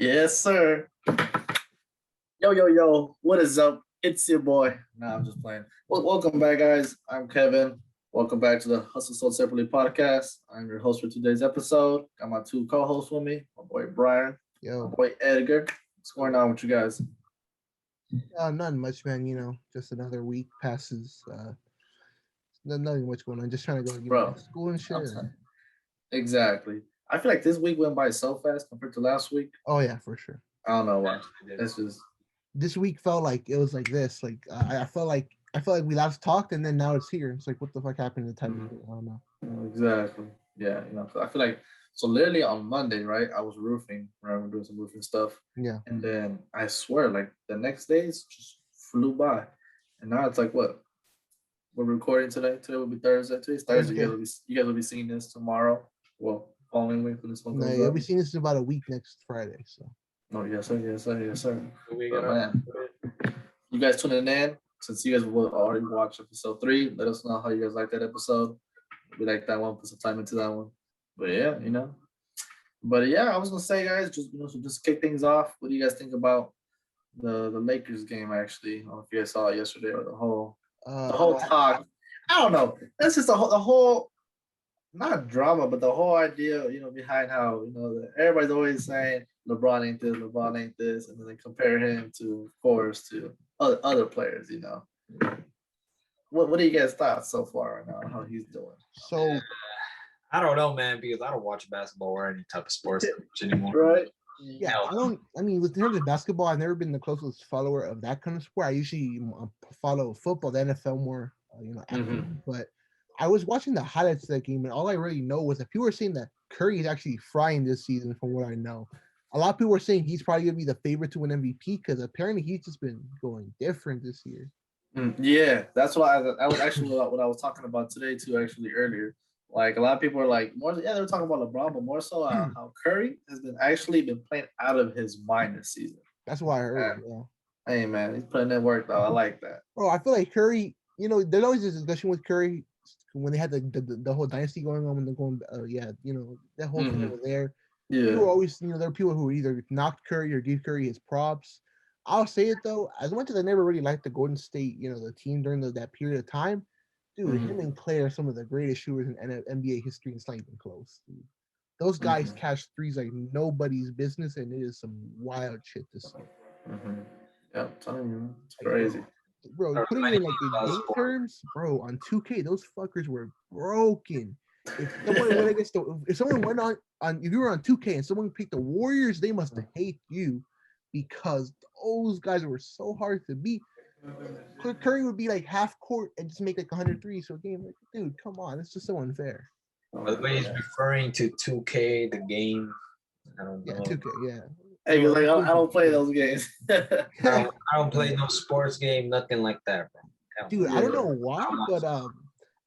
Yes, sir. Yo. What is up? It's your boy. Nah, I'm just playing. Well, welcome back, guys. I'm Kevin. Welcome back to the Hustle Sold Separately podcast. I'm your host for today's episode. Got my two co-hosts with me, my boy Brian, my boy Edgar. What's going on with you guys? Nothing much, man. Just another week passes. Nothing much going on. Just trying to go to school and shit. Exactly. I feel like this week went by so fast compared to last week. Oh yeah, for sure. I don't know why. It's just this week felt like it was like this. Like I felt like we last talked and then now it's here. It's like what the fuck happened to the time? I don't know. Exactly. Yeah, I feel like so literally on Monday, right? I was roofing, right? We're doing some roofing stuff. Yeah. And then I swear, like the next days just flew by. And now it's like what? We're recording today. Today will be Thursday. Today's Thursday. You guys will be seeing this tomorrow. Well, following week when this one comes out. You'll be seeing this in about a week next Friday. So. Oh yes, sir. Man, you guys tuning in? Since you guys will already watch episode 3, let us know how you guys like that episode. We like that one. Put some time into that one. But yeah, But yeah, I was gonna say, guys, just kick things off. What do you guys think about the Lakers game? Actually, I don't know if you guys saw it yesterday or the whole talk. I don't know. That's just the whole not drama, but the whole idea, behind how everybody's always saying LeBron ain't this, and then they compare him to, of course, to other players. What are you guys' thoughts so far right now? How he's doing? So I don't know, man, because I don't watch basketball or any type of sports anymore. Right? Yeah, I mean, with terms of basketball, I've never been the closest follower of that kind of sport. I usually follow football, the NFL more, But I was watching the highlights of that game, and all I really know was that people were saying that Curry is actually frying this season, from what I know. A lot of people were saying he's probably going to be the favorite to win MVP because apparently he's just been going different this year. Yeah, that's what I was actually what I was talking about today too. Actually, earlier, like a lot of people are like more. Yeah, they were talking about LeBron, but more so how Curry has been playing out of his mind this season. That's why I heard. Yeah. Hey man, he's putting in work though. I like that. Bro, I feel like Curry. There's always this discussion with Curry when they had the whole dynasty going on when they're going. That whole thing over there. Yeah. People always, there are people who either knocked Curry or give Curry his props. I'll say it though, as much as I never really liked the Golden State, the team during that period of time, dude, him and Clay are some of the greatest shooters in NBA history, and it's not even close. Dude. Those guys catch threes like nobody's business, and it is some wild shit to see. Yeah, I'm telling you, it's crazy. Bro, putting it in in game terms, bro, on 2K, those fuckers were broken. If someone went on if you were on 2K and someone picked the Warriors, they must hate you because those guys were so hard to beat. Curry would be like half court and just make like 103 so a game. Like, dude, come on, it's just so unfair. By the way, he's referring to 2K, the game. I don't know. Yeah, 2K, yeah. Hey, like I don't play those games. I don't play no sports game, nothing like that, bro. Dude, I don't know why, but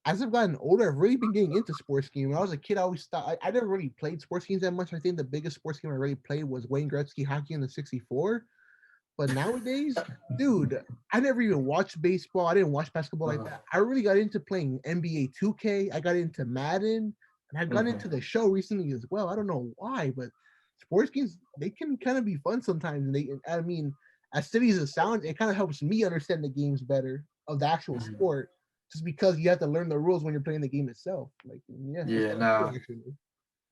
as I've gotten older, I've really been getting into sports games. When I was a kid, I always thought I never really played sports games that much. I think the biggest sports game I really played was Wayne Gretzky hockey in the 64. But nowadays, dude, I never even watched baseball. I didn't watch basketball like that. I really got into playing NBA 2K. I got into Madden, and I got into the show recently as well. I don't know why, but sports games, they can kind of be fun sometimes. I mean, as silly as it sounds, it kind of helps me understand the games better of the actual sport, just because you have to learn the rules when you're playing the game itself. Like,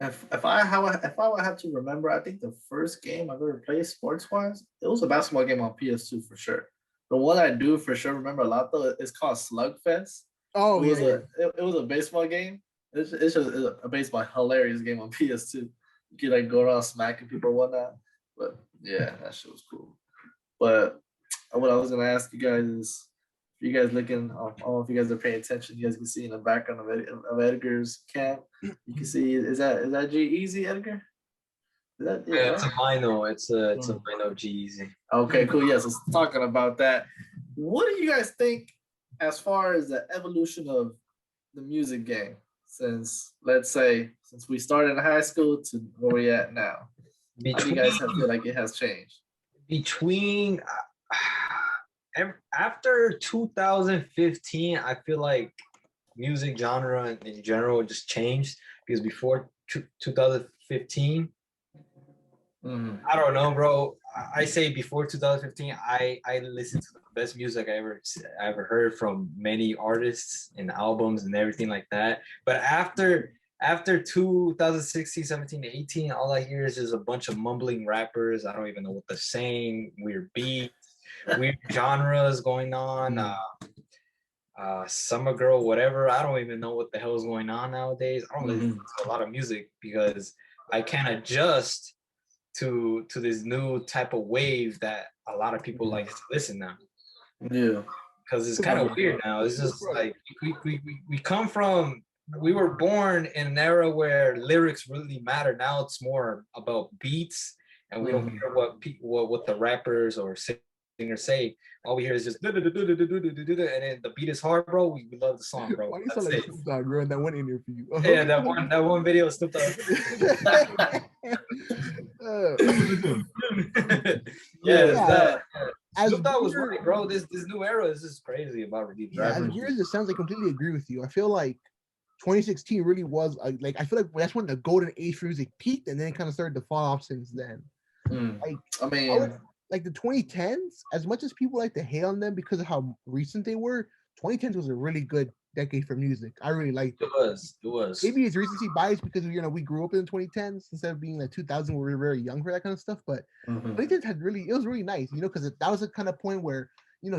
If I would have to remember, I think the first game I've ever played sports wise, it was a basketball game on PS2 for sure. The one I do for sure remember a lot though, it's called Slugfest. Oh, it was a baseball game. It's just a baseball hilarious game on PS2. You could like go around smacking people and whatnot. But yeah, that shit was cool. But what I was gonna ask you guys is, if you guys looking, I don't know if you guys are paying attention. You guys can see in the background of Edgar's cam. You can see is that G Easy, Edgar? Yeah, it's a Mino. It's a Mino G Easy. Okay, cool. Yes, let's talking about that. What do you guys think as far as the evolution of the music game since we started in high school to where we at now? How do you guys feel like it has changed? Between after 2015, I feel like music genre in general just changed, because before 2015, I don't know, bro. I say before 2015, I listened to the best music I ever heard from many artists and albums and everything like that. But after 2016, 17, 18, all I hear is just a bunch of mumbling rappers. I don't even know what they're saying. Weird beats, weird genres going on. Summer Girl, whatever. I don't even know what the hell is going on nowadays. I don't listen to a lot of music because I can't adjust to this new type of wave that a lot of people like to listen now. Yeah. Because it's kind of weird now. It's just like we come from, we were born in an era where lyrics really matter. Now it's more about beats, and we don't care what the rappers or singers say. All we hear is just and then the beat is hard, bro. We love the song, bro. Why do you sound like Snoop Dogg, bro, in that one interview? Yeah, that one video, Snoop Dogg. Yeah. Snoop Dogg was right, bro. This new era is just crazy about these rappers. As weird as it sounds, I completely agree with you. I feel like 2016 really was like, I feel like that's when the golden age for music peaked, and then it kind of started to fall off since then. Like, I mean, like the 2010s, as much as people like to hate on them because of how recent they were, 2010s was a really good decade for music. I really liked it. It was. Maybe it's recency bias because we grew up in the 2010s instead of being like 2000 where we were very young for that kind of stuff. But 2010s it was really nice, because that was the kind of point where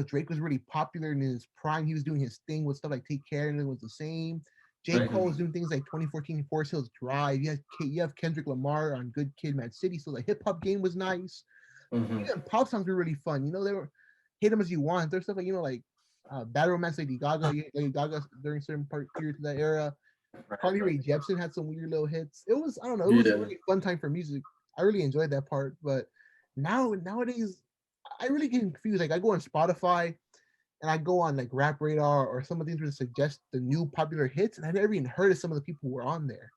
Drake was really popular in his prime. He was doing his thing with stuff like Take Care, and it was the same. J. Cole was doing things like 2014 Forest Hills Drive. You have Kendrick Lamar on Good Kid, Mad City. So the hip hop game was nice. Even pop songs were really fun. They were Hate Them As You Want. There's stuff like Bad Romance, Lady Gaga. Lady Gaga during certain periods of that era. Carly Rae Jepsen had some weird little hits. It was, I don't know, it was a really fun time for music. I really enjoyed that part. But nowadays, I really get confused. Like I go on Spotify and I go on like Rap Radar or some of these would suggest the new popular hits, and I never even heard of some of the people who were on there.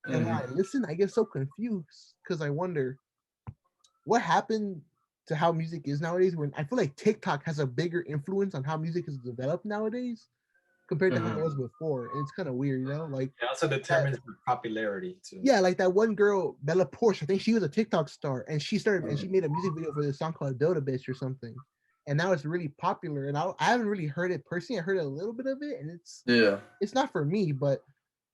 And when I listen, I get so confused because I wonder what happened to how music is nowadays. When I feel like TikTok has a bigger influence on how music is developed nowadays compared to how it was before. And it's kind of weird, Like it also determines the popularity too. Yeah, like that one girl, Bella Porsche. I think she was a TikTok star, and she made a music video for this song called Build a Bitch or something. And now it's really popular. And I haven't really heard it personally. I heard a little bit of it, and it's not for me, but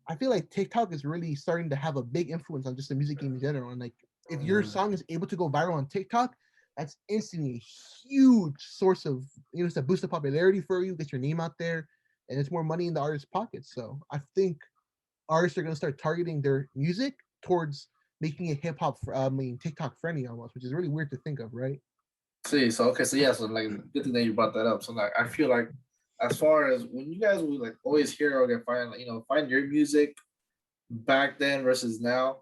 I feel like TikTok is really starting to have a big influence on just the music game in general. And like, if your song is able to go viral on TikTok, that's instantly a huge source of, it's a boost of popularity for you, get your name out there, and it's more money in the artist's pockets. So I think artists are going to start targeting their music towards making it hip hop, TikTok friendly almost, which is really weird to think of, right? So like, good thing that you brought that up. So like, I feel like as far as when you guys would like always hear or find your music back then versus now,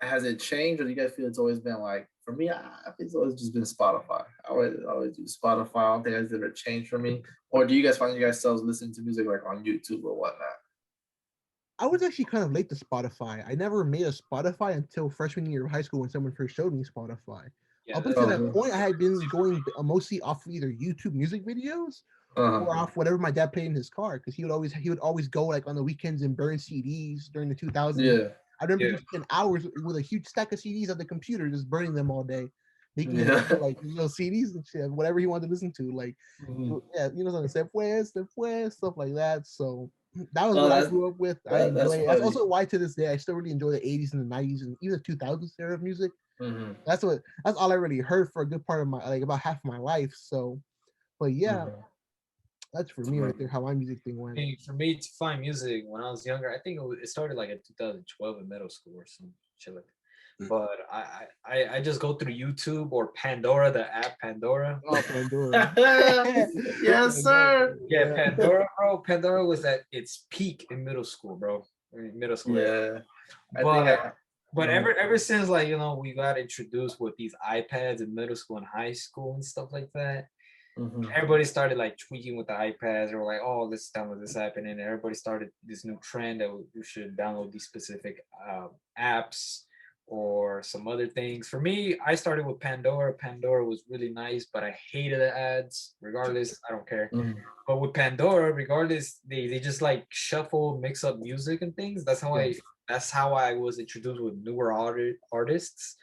has it changed, or do you guys feel it's always been like, for me, I think it's always just been Spotify. I always do Spotify. I don't think it's ever changed for me. Or do you guys find yourselves listening to music like on YouTube or whatnot? I was actually kind of late to Spotify. I never made a Spotify until freshman year of high school when someone first showed me Spotify. Up until that point, I had been going mostly off of either YouTube music videos or off whatever my dad played in his car, because he would always go like on the weekends and burn CDs during the 2000s. Yeah. I remember he spent hours with a huge stack of CDs at the computer, just burning them all day, making like CDs and shit, whatever he wanted to listen to, like something stuff like that. So that was what I grew up with. I enjoy it. That's also why to this day I still really enjoy the 80s and the 90s and even the 2000s era of music. That's all I really heard for a good part of my, like, about half of my life. So, but yeah. That's for me right there, how my music thing went. For me to find music when I was younger, I think it started like in 2012 in middle school or some shit like that. But I just go through YouTube or Pandora, the app Pandora. Oh, Pandora. Yes, sir. Yeah, Pandora, bro. Pandora was at its peak in middle school, bro. Middle school. Yeah. But ever since, like, we got introduced with these iPads in middle school and high school and stuff like that, everybody started like tweaking with the iPads. They were like, oh, let's download this app. And then everybody started this new trend that you should download these specific apps or some other things. For me, I started with Pandora. Pandora was really nice, but I hated the ads. Regardless, I don't care. But with Pandora, regardless, they just like shuffle, mix up music and things. That's how I was introduced with newer artists.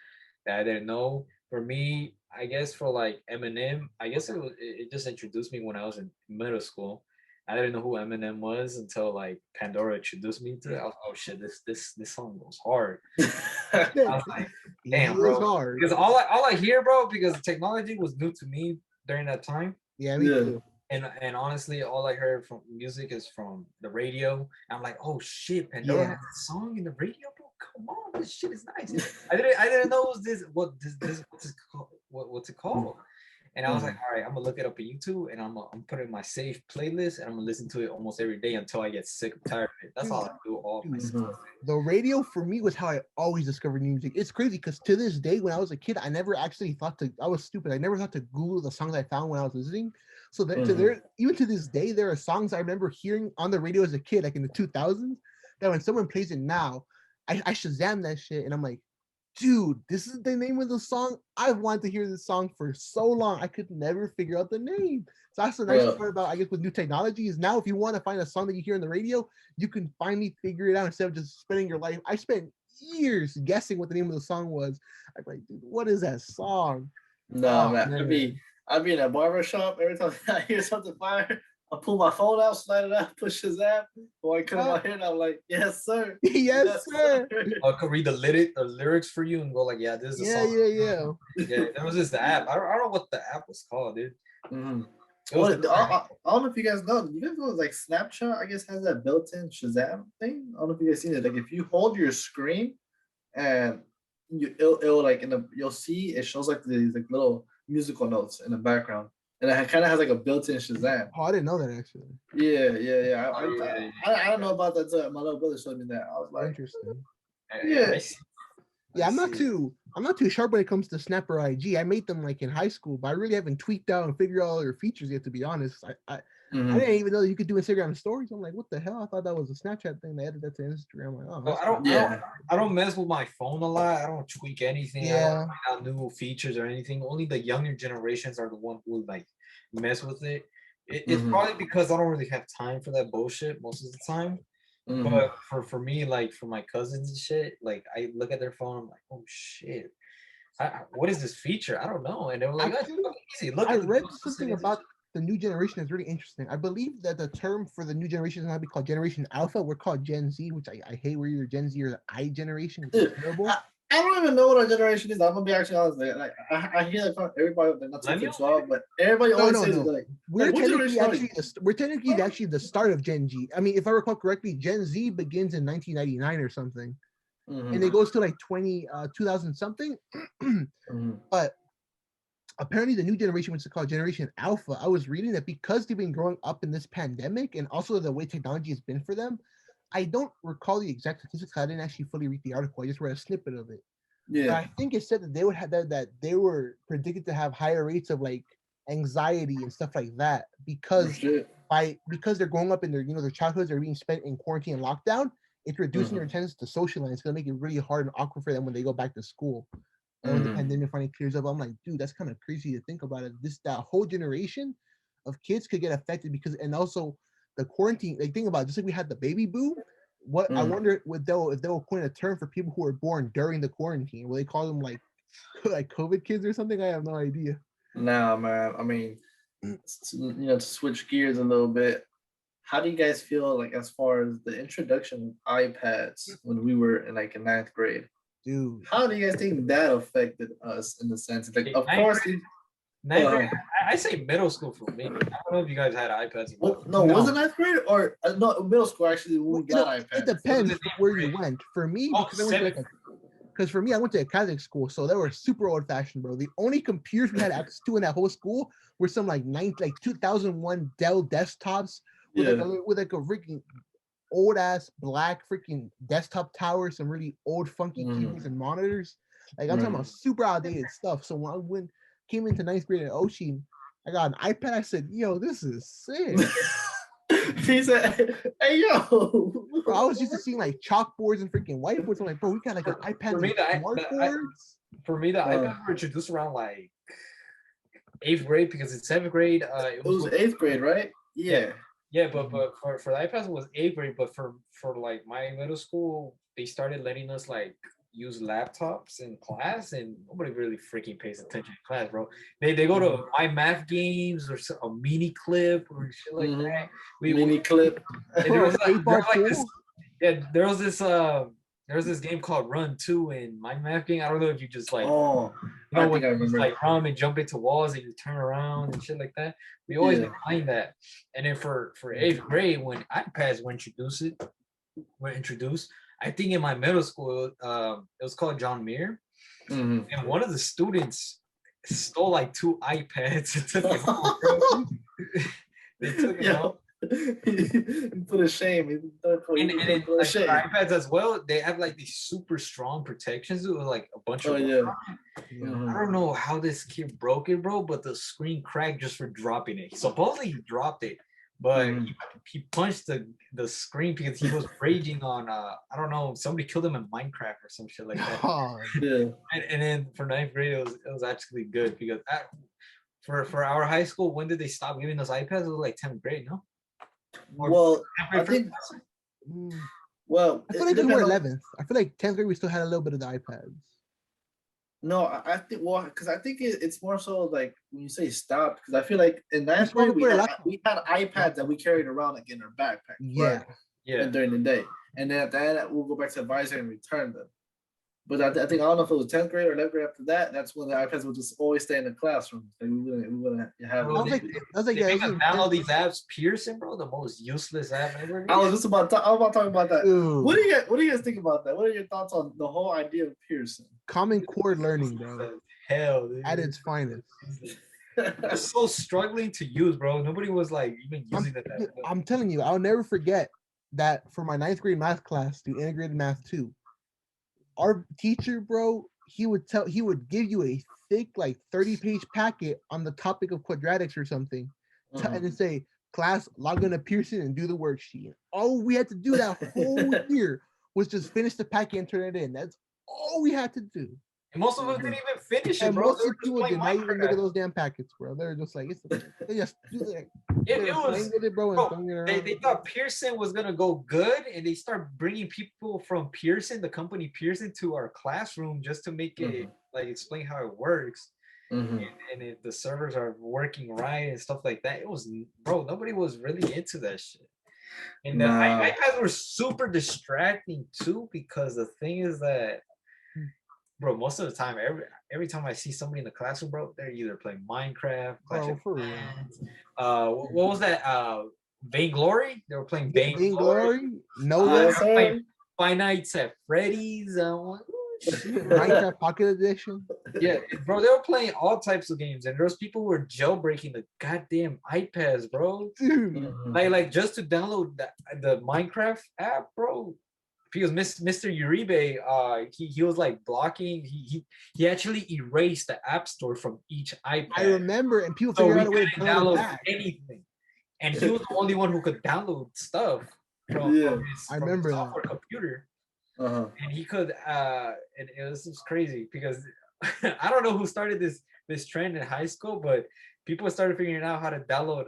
that I didn't know. For me, I guess for like Eminem, I guess it just introduced me when I was in middle school. I didn't know who Eminem was until like Pandora introduced me to it. I was, oh shit, this song goes hard. I was like, damn, bro. Hard. Because all I hear, bro, because technology was new to me during that time. Yeah, me too. And honestly, all I heard from music is from the radio. I'm like, oh shit, Pandora has a song in the radio, bro. Come on, this shit is nice. I didn't know it was this what's it called. And I was like, all right, I'm gonna look it up on YouTube, and I'm putting my safe playlist, and I'm gonna listen to it almost every day until I get sick and tired of it. That's all I do all my stuff. The radio for me was how I always discovered new music. It's crazy because to this day, when I was a kid, I never actually thought to. I was stupid. I never thought to Google the songs I found when I was listening. So even to this day, there are songs I remember hearing on the radio as a kid, like in the 2000s, that when someone plays it now, I Shazam that shit, and I'm like, dude, this is the name of the song. I've wanted to hear this song for so long. I could never figure out the name. So that's the nice part about, I guess, with new technology is now if you want to find a song that you hear on the radio, you can finally figure it out instead of just spending your life. I spent years guessing what the name of the song was. I'm like, dude, what is that song? No, man. I'd be in a barber shop every time I hear something fire. I pull my phone out, slide it out, push his app. Boy, I cut my head. I'm like, yes, sir. Yes, sir. I could read the lyrics for you and go like, yeah, this is a song. Yeah. There was this app. I don't know what the app was called, dude. Mm-hmm. I don't know if you guys know. You guys know like Snapchat, I guess, has that built-in Shazam thing. I don't know if you guys seen it. Like if you hold your screen and it'll like you'll see it shows like these like little musical notes in the background. And it kind of has like a built-in Shazam. Oh, I didn't know that actually. Yeah. I don't know about that. My little brother showed me that. I was like, interesting. Yeah, I'm not too sharp when it comes to Snap or IG. I made them like in high school, but I really haven't tweaked out and figured out all their features yet. To be honest, I didn't even know that you could do Instagram stories. I'm like, what the hell? I thought that was a Snapchat thing. They added that to Instagram. I'm like, oh, I don't mess with my phone a lot. I don't tweak anything. Yeah. I don't find out new features or anything. Only the younger generations are the one who like mess with it. It's probably because I don't really have time for that bullshit most of the time. But for me, like for my cousins and shit, like I look at their phone, I'm like, oh shit, what is this feature? I don't know. And they were like, actually, easy. I read something about the new generation that's really interesting. I believe that the term for the new generation is going to be called Generation Alpha. We're called Gen Z, which I hate. We're either Gen Z or the I generation, which is terrible. I don't even know what our generation is. I'm gonna be actually honest. Like I hear like from everybody, not to 12, but everybody always says like we're technically actually the start of Gen Z. I mean, if I recall correctly, Gen Z begins in 1999 or something, and it goes to like 2000 something. But apparently, the new generation, which is called Generation Alpha, I was reading that because they've been growing up in this pandemic and also the way technology has been for them. I don't recall the exact statistics. I didn't actually fully read the article. I just read a snippet of it. Yeah. But I think it said that they would have that they were predicted to have higher rates of like anxiety and stuff like that because they're growing up in their their childhoods are being spent in quarantine and lockdown. It's reducing their tendency to socialize. It's gonna make it really hard and awkward for them when they go back to school. And when the pandemic finally clears up, I'm like, dude, that's kind of crazy to think about it. That whole generation of kids could get affected because and also the quarantine, like think about it, just like we had the baby boom. I wonder if they'll coin a term for people who were born during the quarantine. Will they call them like COVID kids or something? I have no idea. Nah, man. I mean, to switch gears a little bit, how do you guys feel like as far as the introduction of iPads when we were in like in 9th grade? Dude, how do you guys think that affected us in the sense like of course I say middle school for me. I don't know if you guys had iPads. No, was it 9th grade or no middle school actually when we got iPads? It depends where you went. For me, because for me, I went to a Catholic school, so they were super old fashioned, bro. The only computers we had access to in that whole school were some like 2001 Dell desktops with like a freaking old ass black freaking desktop tower, some really old funky keyboards and monitors. Like I'm talking about super outdated stuff. So when I came into 9th grade at Oshi, I got an iPad. I said, yo, this is sick. He said, hey, yo. Bro, I was used to seeing like chalkboards and freaking whiteboards. I'm like, bro, we got like an iPad for me, for me, the iPads were introduced around like 8th grade because in 7th grade, it was 8th grade, right? Yeah. Yeah, but for the iPads it was 8th grade, but for like my middle school, they started letting us like use laptops in class, and nobody really freaking pays attention in class, bro. They go to my math games or a mini clip or shit like that. Mini clip. There was like this. Yeah, there was this game called Run 2 in my math game. I don't know if you just like when you just like run and jump into walls and you turn around and shit like that. We always been playing that. And then for 8th grade, when iPads were introduced, I think in my middle school, it was called John Muir, and one of the students stole like 2 iPads and took it home. They took it home. Put a shame. And like, iPads as well, they have like these super strong protections with like a bunch of I don't know how this kid broke it, bro, but the screen cracked just for dropping it. Supposedly he dropped it, but he punched the screen because he was raging on I don't know, somebody killed him in Minecraft or some shit like that. And then for 9th grade it was actually good because for our high school, when did they stop giving us iPads? It was like 10th grade, no? Well, I think. Well, I feel like we were 11th. I feel like 10th grade we still had a little bit of the iPads. No, I think because I think it's more so like when you say stop, because I feel like in 9th grade we had iPads that we carried around like in our backpack. Yeah, and during the day, and then at the end we'll go back to the advisor and return them. But I think I don't know if it was 10th grade or 11th grade after that. That's when the iPads would just always stay in the classroom. Like we wouldn't have. Download these apps. Pearson, bro, the most useless app ever. I was about talking about that. What do you guys think about that? What are your thoughts on the whole idea of Pearson? Common Core learning, bro. Hell, dude. At its finest. They're so struggling to use, bro. Nobody was like even using that. I'm telling you, I'll never forget that for my 9th grade math class through integrated math 2. Our teacher, bro, he would give you a thick, like 30-page packet on the topic of quadratics or something, and then say, class, log into Pearson and do the worksheet. All we had to do that whole year was just finish the packet and turn it in. That's all we had to do. And most of them didn't even finish it, and bro. Most people did not even look at those damn packets, bro. They're just like, they just do that. They thought Pearson was gonna go good, and they start bringing people from Pearson, the company Pearson, to our classroom just to make it like explain how it works. And if the servers are working right and stuff like that. It was, bro, nobody was really into that shit. And the iPads were super distracting too, because the thing is that, bro, most of the time, every time I see somebody in the classroom, bro, they're either playing Minecraft, Clash of Clans. What was that? Vainglory? They were playing Vainglory. No, Five Nights at Freddy's. Minecraft Pocket Edition. Yeah, bro, they were playing all types of games, and there's people who were jailbreaking the goddamn iPads, bro. Dude. Like just to download the Minecraft app, bro. Because Mr. Uribe, he was like blocking. He actually erased the App Store from each iPad. I remember, and people figured out a way to download anything. And he was the only one who could download stuff from his software computer. And he could, and it was just crazy because I don't know who started this trend in high school, but people started figuring out how to download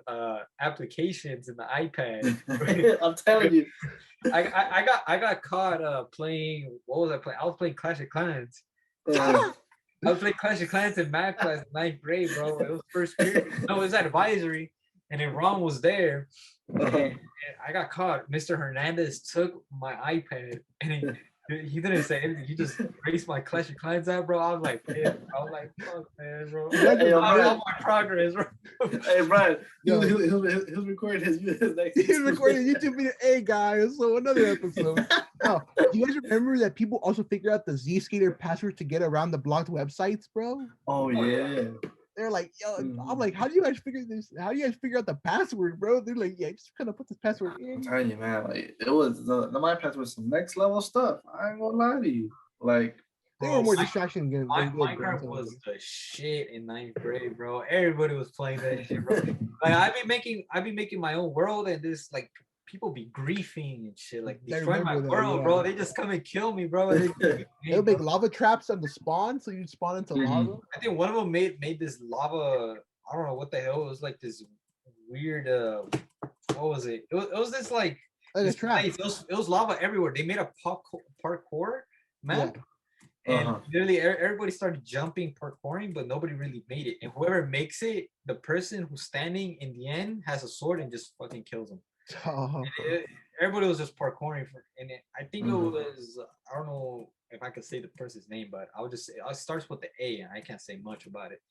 applications in the iPad. I'm telling you. I got caught playing. What was I playing? I was playing Clash of Clans. I was playing Clash of Clans in math class in 9th grade, bro. It was first period. No, it was advisory, and then Ron was there. And I got caught. Mr. Hernandez took my iPad, and he didn't say anything. He just erased my Clash of Clans out, bro. I was like, fuck, man, bro. All my progress, bro. Hey, Brian, he'll record his next. He's recording YouTube video. Hey, guys, so another episode. Oh, do you guys remember that people also figure out the Zscaler password to get around the blocked websites, bro? Oh yeah. They're like, yo, I'm like, how do you guys figure this? How do you guys figure out the password, bro? They're like, yeah, just kind of put this password in. I'm telling you, man, like it was the iPads was some next level stuff. I ain't gonna lie to you. Like they were more distraction than Minecraft was the shit in 9th grade, bro. Everybody was playing that shit, bro. Like I'd be making my own world, and this like people be griefing and shit, like destroying my world, bro. They just come and kill me, bro. They'll make lava traps on the spawn, so you spawn into lava. I think one of them made this lava. I don't know what the hell. It was like this weird. What was it? It was this like a trap. It was lava everywhere. They made a parkour map. And literally everybody started jumping, parkouring, but nobody really made it. And whoever makes it, the person who's standing in the end has a sword and just fucking kills him. Everybody was just parkouring I think it was, I don't know if I could say the person's name, but I'll just say it starts with the A, and I can't say much about it.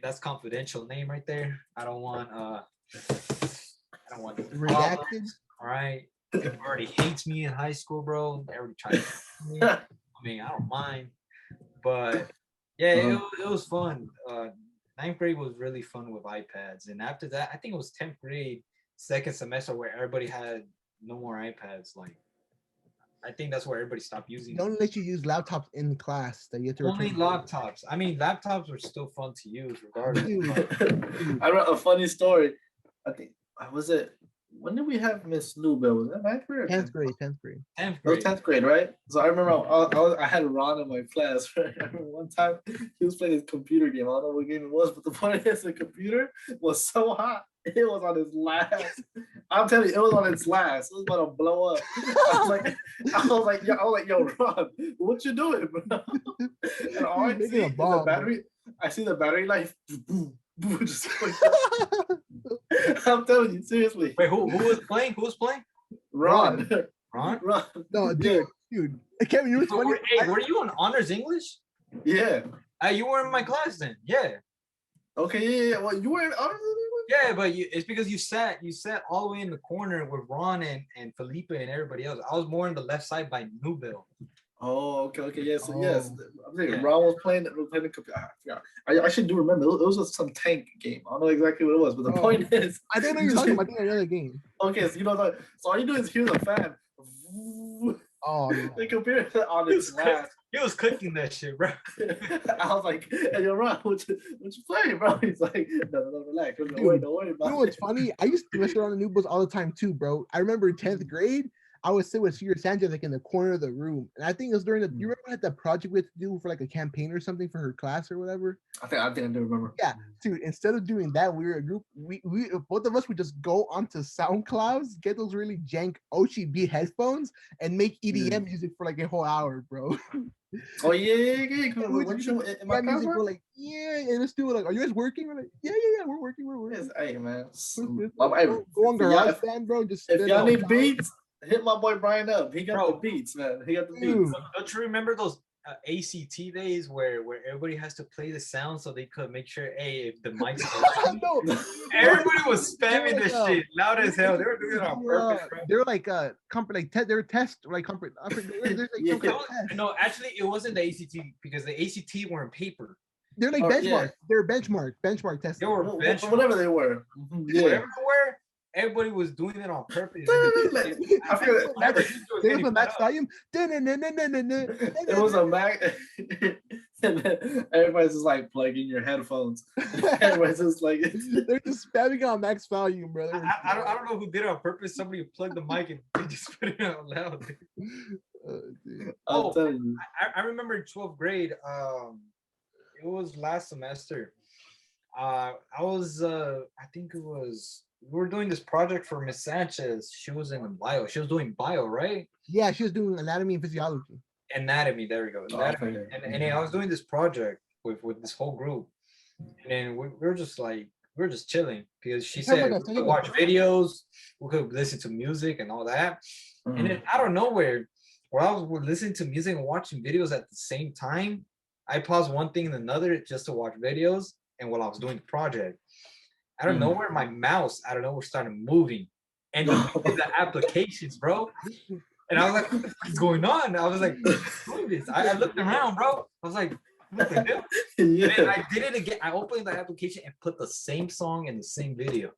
That's confidential name right there. I don't want redacted. All right, everybody already hates me in high school, bro. Everybody tried to hate me. I mean, I don't mind, but yeah, it was fun. Ninth grade was really fun with iPads, and after that, I think it was 10th grade, second semester, where everybody had no more iPads. Like, I think that's where everybody stopped using. Don't let you use laptops in class. That you have to only laptops. I mean, laptops were still fun to use, regardless. I wrote a funny story. I think was it. When did we have Miss Newbell? Was that 9th grade? 10th grade. 10th grade. 10th grade. It was 10th grade, right? So I remember I had Ron in my class. Right? I remember one time he was playing his computer game. I don't know what game it was, but the point is the computer was so hot. It was on his last. I'm telling you, it was on its last. It was about to blow up. I was like, yo, Ron, what you doing, bro? And all I see is the battery. I see the battery life. Just I'm telling you, seriously. Wait, who was playing? Who was playing? Ron. No, dude. Kevin, you were funny. Hey, were you on honors English? Yeah. You were in my class then. Yeah. Okay, yeah. Well, you were in honors English? Yeah, but it's because you sat all the way in the corner with Ron and Felipe and everybody else. I was more on the left side by Newbill. Oh, okay, yes, yes. I'm thinking Ron was playing the computer. I should do remember. It was just some tank game. I don't know exactly what it was, but the point is, I don't know you're talking about another game. Okay, so you know that. So all you do is hear the fan. Oh, no. The computer on its last. He was cooking that shit, bro. I was like, "Hey, yo, Ron, what you playing, bro?" He's like, "No, relax. Don't worry about it." You know what's funny? I used to mess around the Newbills all the time too, bro. I remember in 10th grade, I would sit with Sierra Sanchez like in the corner of the room, and I think it was during the. You remember had that project we had to do for like a campaign or something for her class or whatever? I think I do remember. Yeah, dude. Instead of doing that, we were a group. We both of us would just go onto SoundClouds, get those really jank OCB headphones, and make EDM music for like a whole hour, bro. Oh yeah. And let's do it. Like, are you guys working? We're like, yeah, we're working. Yes, hey man. Go on GarageBand, bro. Just if y'all need beats, hit my boy Brian up. He got the beats, man. He got the beats. Don't you remember those ACT days where everybody has to play the sound so they could make sure, hey, if the mic's no. Everybody was spamming this shit loud as hell. They were doing it on purpose, bro. They were like they were test like No, actually it wasn't the ACT because the ACT were in paper. They're like benchmark. Yeah. They're benchmark tests. They were whatever they were. Yeah. Whatever they were. Everybody was doing it on purpose. I feel like there was a max volume. It was a max. Everybody's just like plugging your headphones. Everybody's just like they're just spamming on max volume, brother. I don't know who did it on purpose. Somebody plugged the mic and they just put it out loud. I'll tell you. I remember in 12th grade. It was last semester. I think it was. We were doing this project for Miss Sanchez. She was in bio. She was doing bio, right? Yeah, she was doing anatomy and physiology. Anatomy, there we go. Anatomy. And I was doing this project with this whole group. And then we were just chilling because she said we could watch videos, we could listen to music and all that. And then out of nowhere, while I was listening to music and watching videos at the same time, I paused one thing and another just to watch videos. And while I was doing the project, I don't know where my mouse started moving and the applications, bro. And I was like, what's going on? I was like, what is this? I looked around, bro. I was like, what the hell? Yeah. And I did it again. I opened the application and put the same song in the same video.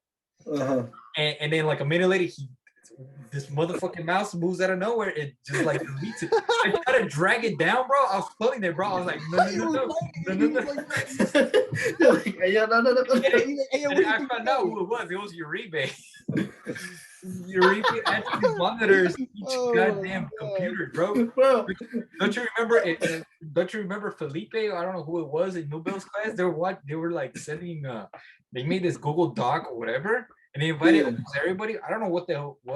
And then like a minute later, this motherfucking mouse moves out of nowhere. It just like deletes it. I tried to drag it down, bro. I was floating there, bro. I was like, no. And I found out who it was. It was Uribe. Uribe actually monitors each goddamn computer, bro. Don't you remember it? Don't you remember Felipe? I don't know who it was in Newbell's class. They were like sending. They made this Google Doc or whatever. And they invited almost everybody. I don't know what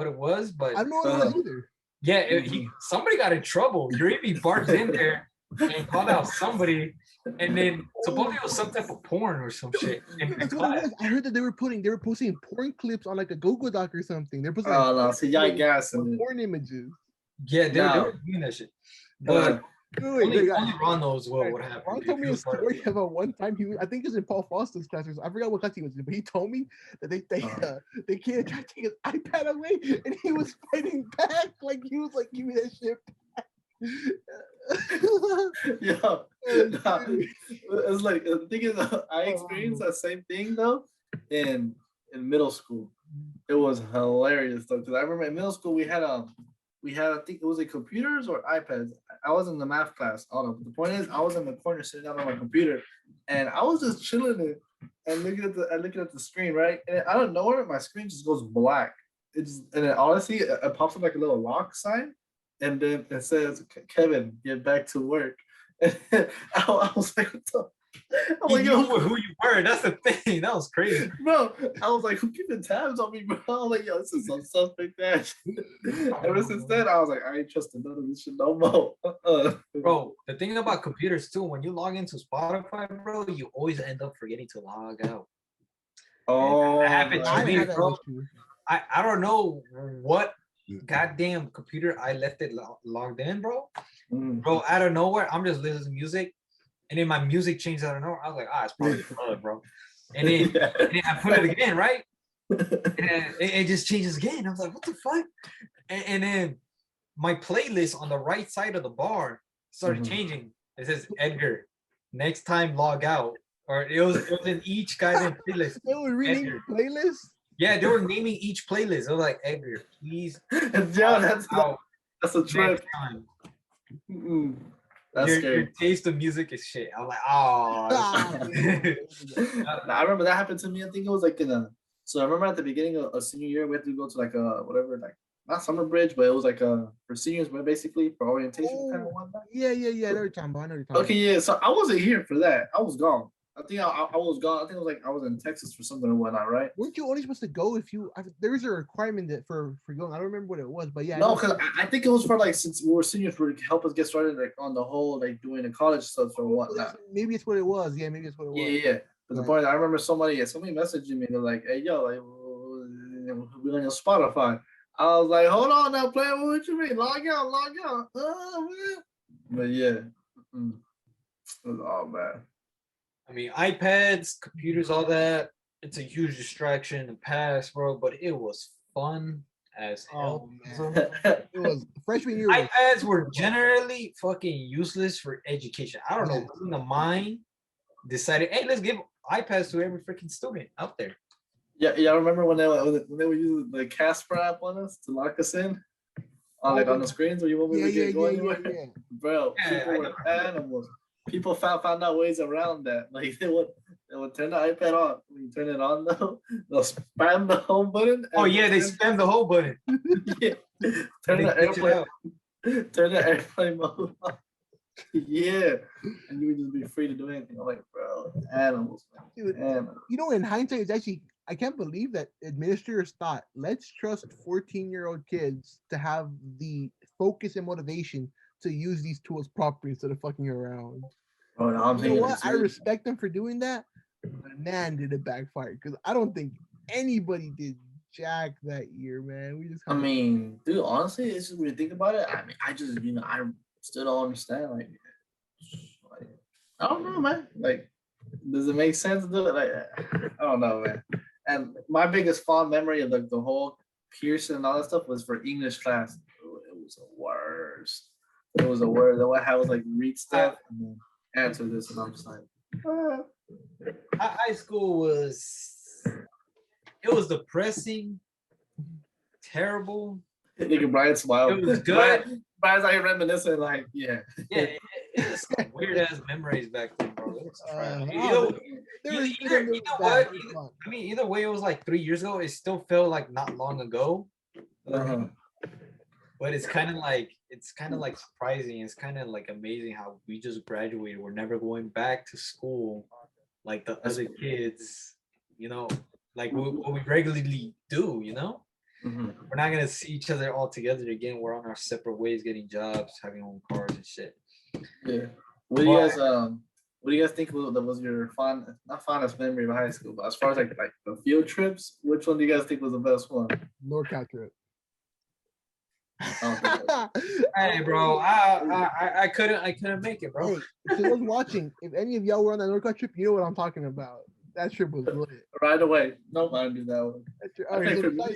it was, but I don't know what it was either. Yeah, somebody got in trouble. Dreamy barged in there and called out somebody, and then supposedly it was some type of porn or some shit. That's what it was. I heard that they were posting porn clips on like a Google Doc or something. They're posting no, see, y'all gassing porn images. Yeah, they were doing that shit. But only Ron knows what happened. Ron told me a story about one time I think it was in Paul Foster's class. I forgot what class he was in, but he told me that the kid tried to take his iPad away, and he was fighting back, like he was like, "Give me that shit." Yo, it's like the thing is, I experienced that same thing though in middle school. It was hilarious though, because I remember in middle school we had I think it was computers or iPads. I was in the math class. I don't know. But the point is, I was in the corner sitting down on my computer, and I was just chilling and looking at the screen, right? And out of nowhere, my screen just goes black. And then honestly, it pops up like a little lock sign, and then it says, "Kevin, get back to work." And I was like, "What the?" I'm like, yo, who you were? That's the thing. That was crazy, bro. I was like, who keeping tabs on me, bro? I was like, yo, this is some stuff like that. Ever since then, I was like, I ain't trusting none of this shit no more. Bro, the thing about computers too, when you log into Spotify, bro, you always end up forgetting to log out. Oh, it happened to me, bro. I don't know what goddamn computer I left it logged in, bro. Bro, out of nowhere, I'm just listening to music. And then my music changed out of nowhere. I was like, it's probably the bug, bro. And then I put it again, right? And it just changes again. I was like, what the fuck? And then my playlist on the right side of the bar started changing. It says, Edgar, next time log out. Or it was in each goddamn playlist. They were reading playlists? Yeah, they were naming each playlist. They were like, Edgar, please. Yeah, that's a trick. That's scary. Your taste of music is shit. I'm like, oh. I remember that happened to me. I think it was like so I remember at the beginning of senior year, we had to go to like whatever, like not summer bridge, but it was like for seniors, but basically for orientation kind of one. Yeah. I know you're talking about. Okay, yeah. So I wasn't here for that. I was gone. I think I was gone. I think it was like I was in Texas for something or whatnot, right? Weren't you only supposed to go if you? There was a requirement that for going. I don't remember what it was, but yeah. No, because I think it was for like since we were seniors, for help us get started like on the whole like doing the college stuff or whatnot. Maybe it's what it was. Yeah, maybe it's what it was. Yeah. But the point, I remember somebody messaging me. They're like, "Hey, yo, like, we're on your Spotify." I was like, "Hold on now, player. What you mean? Log out. Oh man." But yeah, it was all bad. I mean, iPads, computers, all that, it's a huge distraction in the past, bro, but it was fun as hell. It was freshman year. iPads were generally fucking useless for education. I don't know, the mind decided, hey, let's give iPads to every freaking student out there. Yeah, I remember when they were using the Casper app on us to lock us in? On the screens where you won't be able to go anywhere? Yeah. Bro, people were animals. People found out ways around that. Like they would turn the iPad on. When you turn it on though, they'll spam the home button. Oh yeah, they spam the home button. Yeah. Turn the airplane mode on. Yeah. And you would just be free to do anything. I'm like, bro, animals, man. Dude, animals. You know, in hindsight, it's actually I can't believe that administrators thought, let's trust 14-year-old kids to have the focus and motivation to use these tools properly instead of fucking around. Oh, no, you know what? I respect them for doing that. But man, did it backfire? Because I don't think anybody did jack that year, man. I mean, dude, honestly, it's just when you think about it. I mean, I just, I still don't understand. Like, I don't know, man. Like, does it make sense to do it? Like, I don't know, man. And my biggest fond memory of like the whole Pearson and all that stuff was for English class. It was the worst. It was the worst. The way I was like read stuff and then answer this, and I'm just like, high school was depressing, terrible. Nigga Brian smiled. It was good. Brian's like reminiscing, like, yeah. Yeah, it's some weird ass memories back then, bro. Either way, it was like 3 years ago. It still felt like not long ago. But it's kind of like surprising. It's kind of like amazing how we just graduated. We're never going back to school like the other kids, like what we regularly do, We're not gonna see each other all together again. We're on our separate ways, getting jobs, having own cars and shit. Yeah. What do you guys think that was your not fondest memory of high school, but as far as like the field trips, which one do you guys think was the best one? NorCal trip. Hey, bro, I couldn't make it, bro. Hey, if you was watching, if any of y'all were on that NorCal trip, you know what I'm talking about. That trip was lit. Right away. No, I do that one.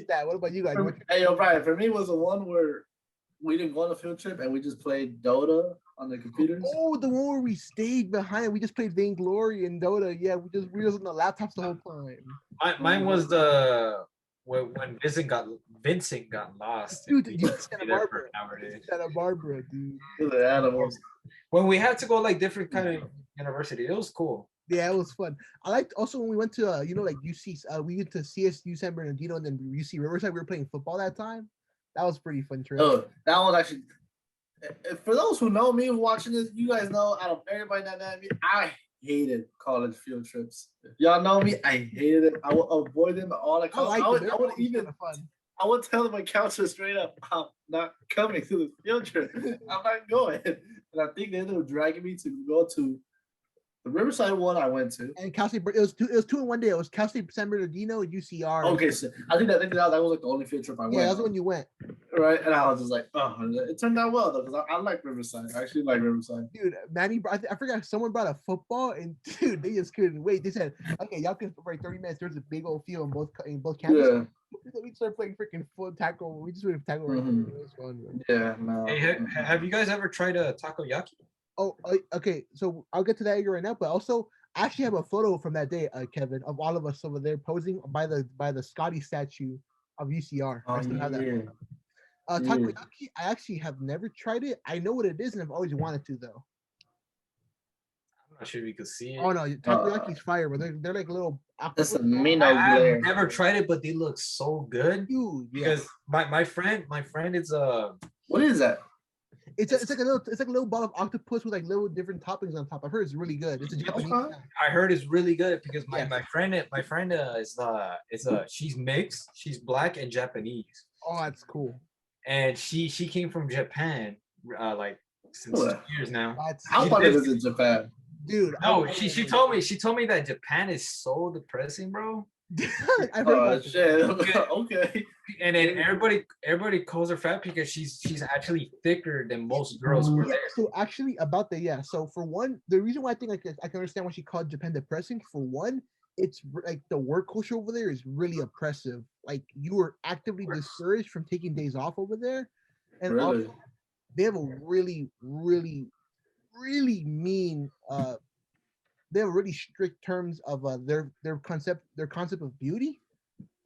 That. What about you guys? Hey, yo, Brian, for me, was the one where we didn't go on a field trip and we just played Dota on the computers. Oh, the one where we stayed behind. We just played Vainglory and Dota. Yeah, we was on the laptops the whole time. Mine was the when Vincent got lost. Dude, Santa Barbara, dude. The animals. When we had to go like different kind of university, it was cool. Yeah, it was fun. I liked also when we went to like UC. We went to CSU San Bernardino and then UC Riverside. We were playing football that time. That was pretty fun trip. Oh, that was actually. For those who know me watching this, you guys know out of everybody that knows me, I hated college field trips. Y'all know me, I hated it. I would avoid them all the time. I would tell my counselor straight up, I'm not coming to the field trip. I'm not going. And I think they ended up dragging me to go to the Riverside one I went to. And Cal State, it was two in one day. It was Cal State San Bernardino, UCR. Okay, so I think that was like the only field trip I went. Yeah, that's when you went. Right, and I was just like, oh, it turned out well though, because I like Riverside. I actually like Riverside. Dude, Manny, I forgot someone brought a football, and dude, they just couldn't wait. They said, okay, y'all can for 30 minutes. There's a big old field in both campuses. Yeah. We started playing freaking full tackle. We just went tackle right there. It was fun, man. Yeah, no. Hey, have you guys ever tried a takoyaki? Oh, okay. So I'll get to that right now, but also I actually have a photo from that day, Kevin, of all of us over there posing by the Scotty statue of UCR. Oh, yeah. Takoyaki, I actually have never tried it. I know what it is, and I've always wanted to, though. I'm not sure if you could see it. Oh no, takoyaki's fire, but they're like little. That's a Mino I've never tried it, but they look so good. Dude, because my friend is What is that? It's like a little ball of octopus with like little different toppings on top. I've heard it's really good. It's a Japanese. I heard it's really good because my friend is she's mixed. She's black and Japanese. Oh, that's cool. And she came from Japan, like since 2 years now. How far is it in Japan? Dude, no, she told me that Japan is so depressing, bro. I've heard shit. Okay. And then everybody calls her fat because she's actually thicker than most girls were there. So actually about so for one, the reason why I think I can understand why she called Japan depressing, for one, it's like the work culture over there is really oppressive. Like you are actively discouraged from taking days off over there. And really? Also, they have a really, really, really mean they have really strict terms of their concept of beauty,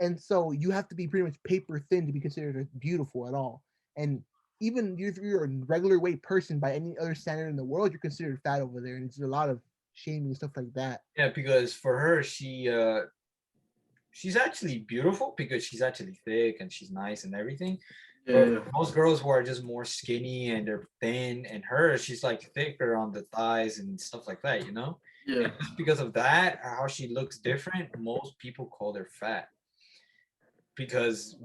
and so you have to be pretty much paper thin to be considered beautiful at all. And even if you're a regular weight person by any other standard in the world, you're considered fat over there, and it's a lot of shaming and stuff like that. Yeah, because for her, she's actually beautiful because she's actually thick and she's nice and everything. Yeah. Most girls who are just more skinny and they're thin, and she's like thicker on the thighs and stuff like that, you know? Yeah. And just because of that, how she looks different, most people call her fat. Because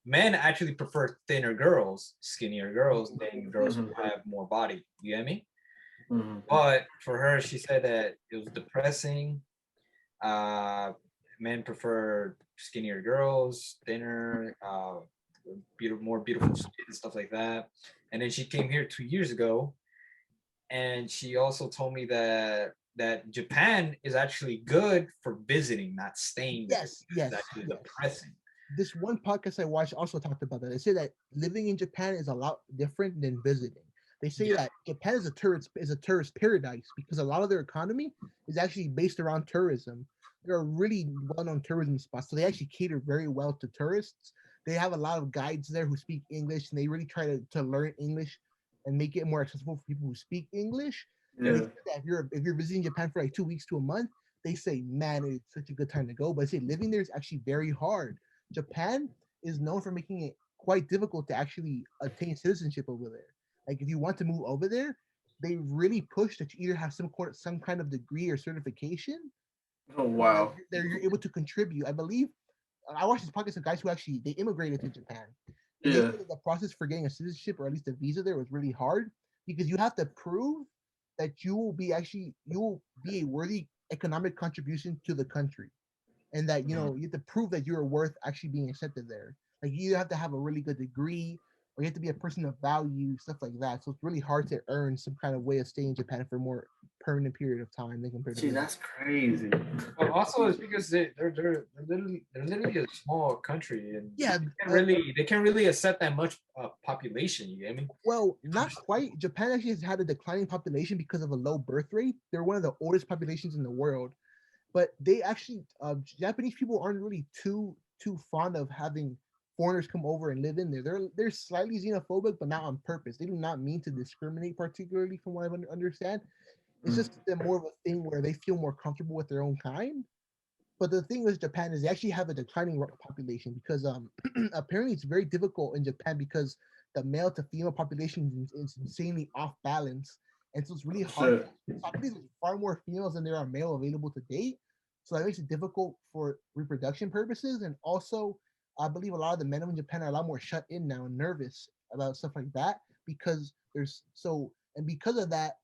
men actually prefer thinner girls, skinnier girls, than girls who have more body. You get me? Mm-hmm. But for her, she said that it was depressing. Men prefer skinnier girls, thinner, more beautiful skin and stuff like that. And then she came here 2 years ago, and she also told me that Japan is actually good for visiting, not staying. Yes. It's actually depressing. This one podcast I watched also talked about that. They say that living in Japan is a lot different than visiting. They say that Japan is a tourist paradise because a lot of their economy is actually based around tourism. There are really well-known tourism spots, so they actually cater very well to tourists. They have a lot of guides there who speak English, and they really try to learn English and make it more accessible for people who speak English. Yeah. If you're visiting Japan for like 2 weeks to a month, they say, man, it's such a good time to go. But they say living there is actually very hard. Japan is known for making it quite difficult to actually attain citizenship over there. Like if you want to move over there, they really push that you either have some kind of degree or certification. Oh wow! You're able to contribute. I believe I watched this podcast of guys who actually they immigrated to Japan. And they said that the process for getting a citizenship or at least a visa there was really hard because you have to prove that you will be a worthy economic contribution to the country, and that you have to prove that you're worth actually being accepted there. Like you have to have a really good degree, or you have to be a person of value, stuff like that. So it's really hard to earn some kind of way of staying in Japan for a more permanent period of time than compared to. Gee, that's crazy. But also, it's because they're literally a small country, and they can't really accept that much population. You get me? Well, not quite. Japan actually has had a declining population because of a low birth rate. They're one of the oldest populations in the world, but they actually Japanese people aren't really too fond of having foreigners come over and live in there. They're slightly xenophobic, but not on purpose. They do not mean to discriminate, particularly from what I understand. It's just more of a thing where they feel more comfortable with their own kind. But the thing with Japan is they actually have a declining population because apparently it's very difficult in Japan because the male to female population is insanely off balance, and so it's really hard. I believe there's far more females than there are male available to date, so that makes it difficult for reproduction purposes. And also, I believe a lot of the men in Japan are a lot more shut in now and nervous about stuff like that because because of that,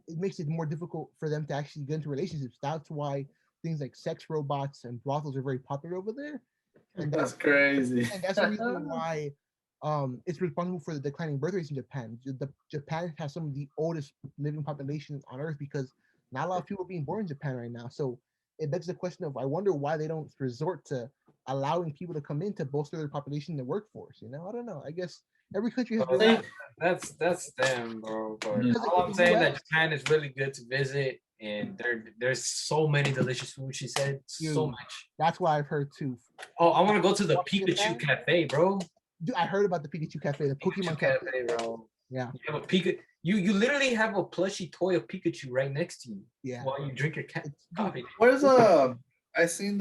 it makes it more difficult for them to actually get into relationships. That's why things like sex robots and brothels are very popular over there. And that's crazy. And that's the reason why it's responsible for the declining birth rates in Japan. Japan has some of the oldest living populations on Earth because not a lot of people are being born in Japan right now. So it begs the question of, I wonder why they don't resort to allowing people to come in to bolster their population in the workforce. I don't know. I guess every country has that's them, bro. But all I'm saying that Japan is really good to visit, and there's so many delicious food. She said so much. That's what I've heard too. Oh, I want to go to the Pikachu Cafe, bro. Dude, I heard about the Pikachu Cafe, the Pokemon Cafe, bro. Yeah. You have a You literally have a plushie toy of Pikachu right next to you. Yeah. While you drink your coffee. Where's I seen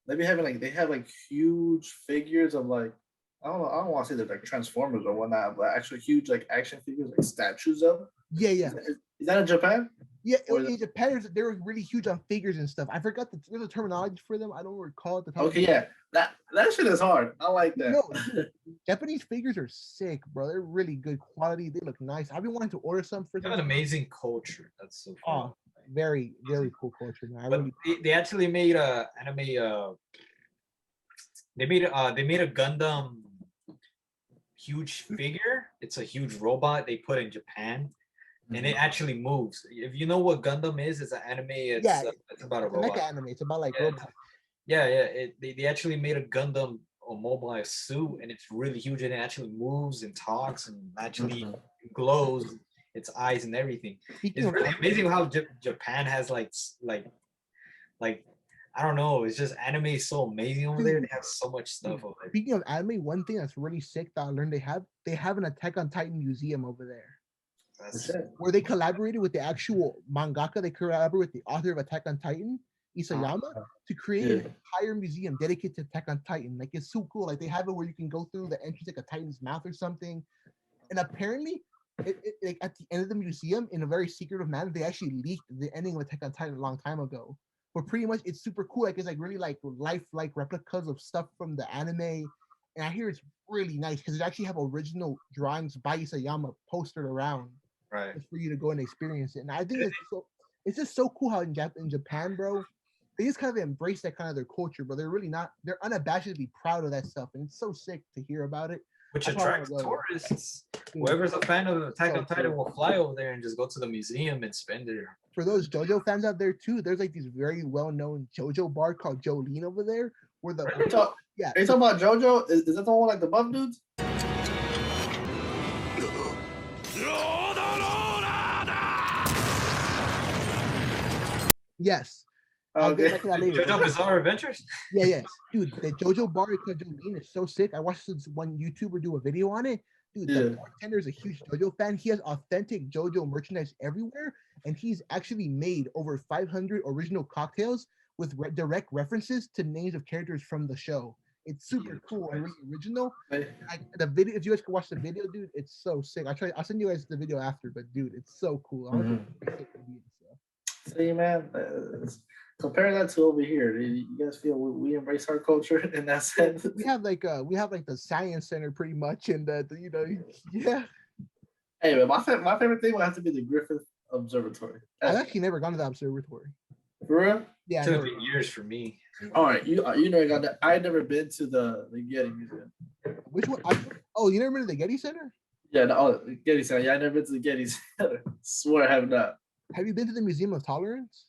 they have like huge figures of like I don't want to say they're like Transformers or whatnot, but actually huge like action figures, like statues of. Yeah. Is that in Japan? Yeah, in Japan, they were really huge on figures and stuff. I forgot there's a terminology for them. I don't recall at the time. Okay, yeah, that shit is hard. I like that. No, dude, Japanese figures are sick, bro. They're really good quality. They look nice. I've been wanting to order some for. They have an amazing culture. That's so cool. Oh, very cool culture. Man. They actually made a anime. They made a Gundam huge figure. It's a huge robot they put in Japan. And it actually moves. If you know what Gundam is, it's an anime. It's about a robot. Mecha anime. It's about like robots. Yeah. They actually made a Gundam mobile suit, and it's really huge, and it actually moves and talks and actually glows its eyes and everything. It's really amazing how Japan has like I don't know. It's just anime is so amazing over there. They have so much stuff over there. Speaking of anime, one thing that's really sick that I learned they have an Attack on Titan museum over there. Where they collaborated with the actual mangaka, they collaborated with the author of Attack on Titan, Isayama, to create an entire museum dedicated to Attack on Titan. Like it's so cool. Like they have it where you can go through the entrance like a Titan's mouth or something. And apparently, like at the end of the museum, in a very secretive manner, they actually leaked the ending of Attack on Titan a long time ago. But pretty much, it's super cool. Like it's like really like lifelike replicas of stuff from the anime. And I hear it's really nice because it actually have original drawings by Isayama posted around. Right. For you to go and experience it. And I think it's just so cool how in Japan, bro, they just kind of embrace that kind of their culture, but they're unabashedly proud of that stuff. And it's so sick to hear about it. Which attracts tourists. Whoever's a fan of Attack on Titan will fly over there and just go to the museum and spend it. For those JoJo fans out there too, there's like this very well-known JoJo bar called Jolene over there. Where the Are you talking about JoJo? Is that the one like the buff dudes? Yes. Okay. JoJo Bizarre Adventures? Yeah. Dude, the JoJo bar called Jolene is so sick. I watched this one YouTuber do a video on it. Dude, the bartender is a huge JoJo fan. He has authentic JoJo merchandise everywhere, and he's actually made over 500 original cocktails with direct references to names of characters from the show. It's super cool and really original. The video, if you guys can watch the video, dude, it's so sick. I'll send you guys the video after, but dude, it's so cool. See, man, compare that to over here. You guys feel we embrace our culture in that sense? We have like the science center pretty much, and yeah. Hey, man, my favorite thing would have to be the Griffith Observatory. I've actually never gone to the observatory. For real? Yeah. It took years for me. All right, you never got that. I never been to the Getty Museum. Which one? You never been to the Getty Center? Yeah, the Getty Center. Yeah, I never been to the Getty Center. Swear I have not. Have you been to the Museum of Tolerance?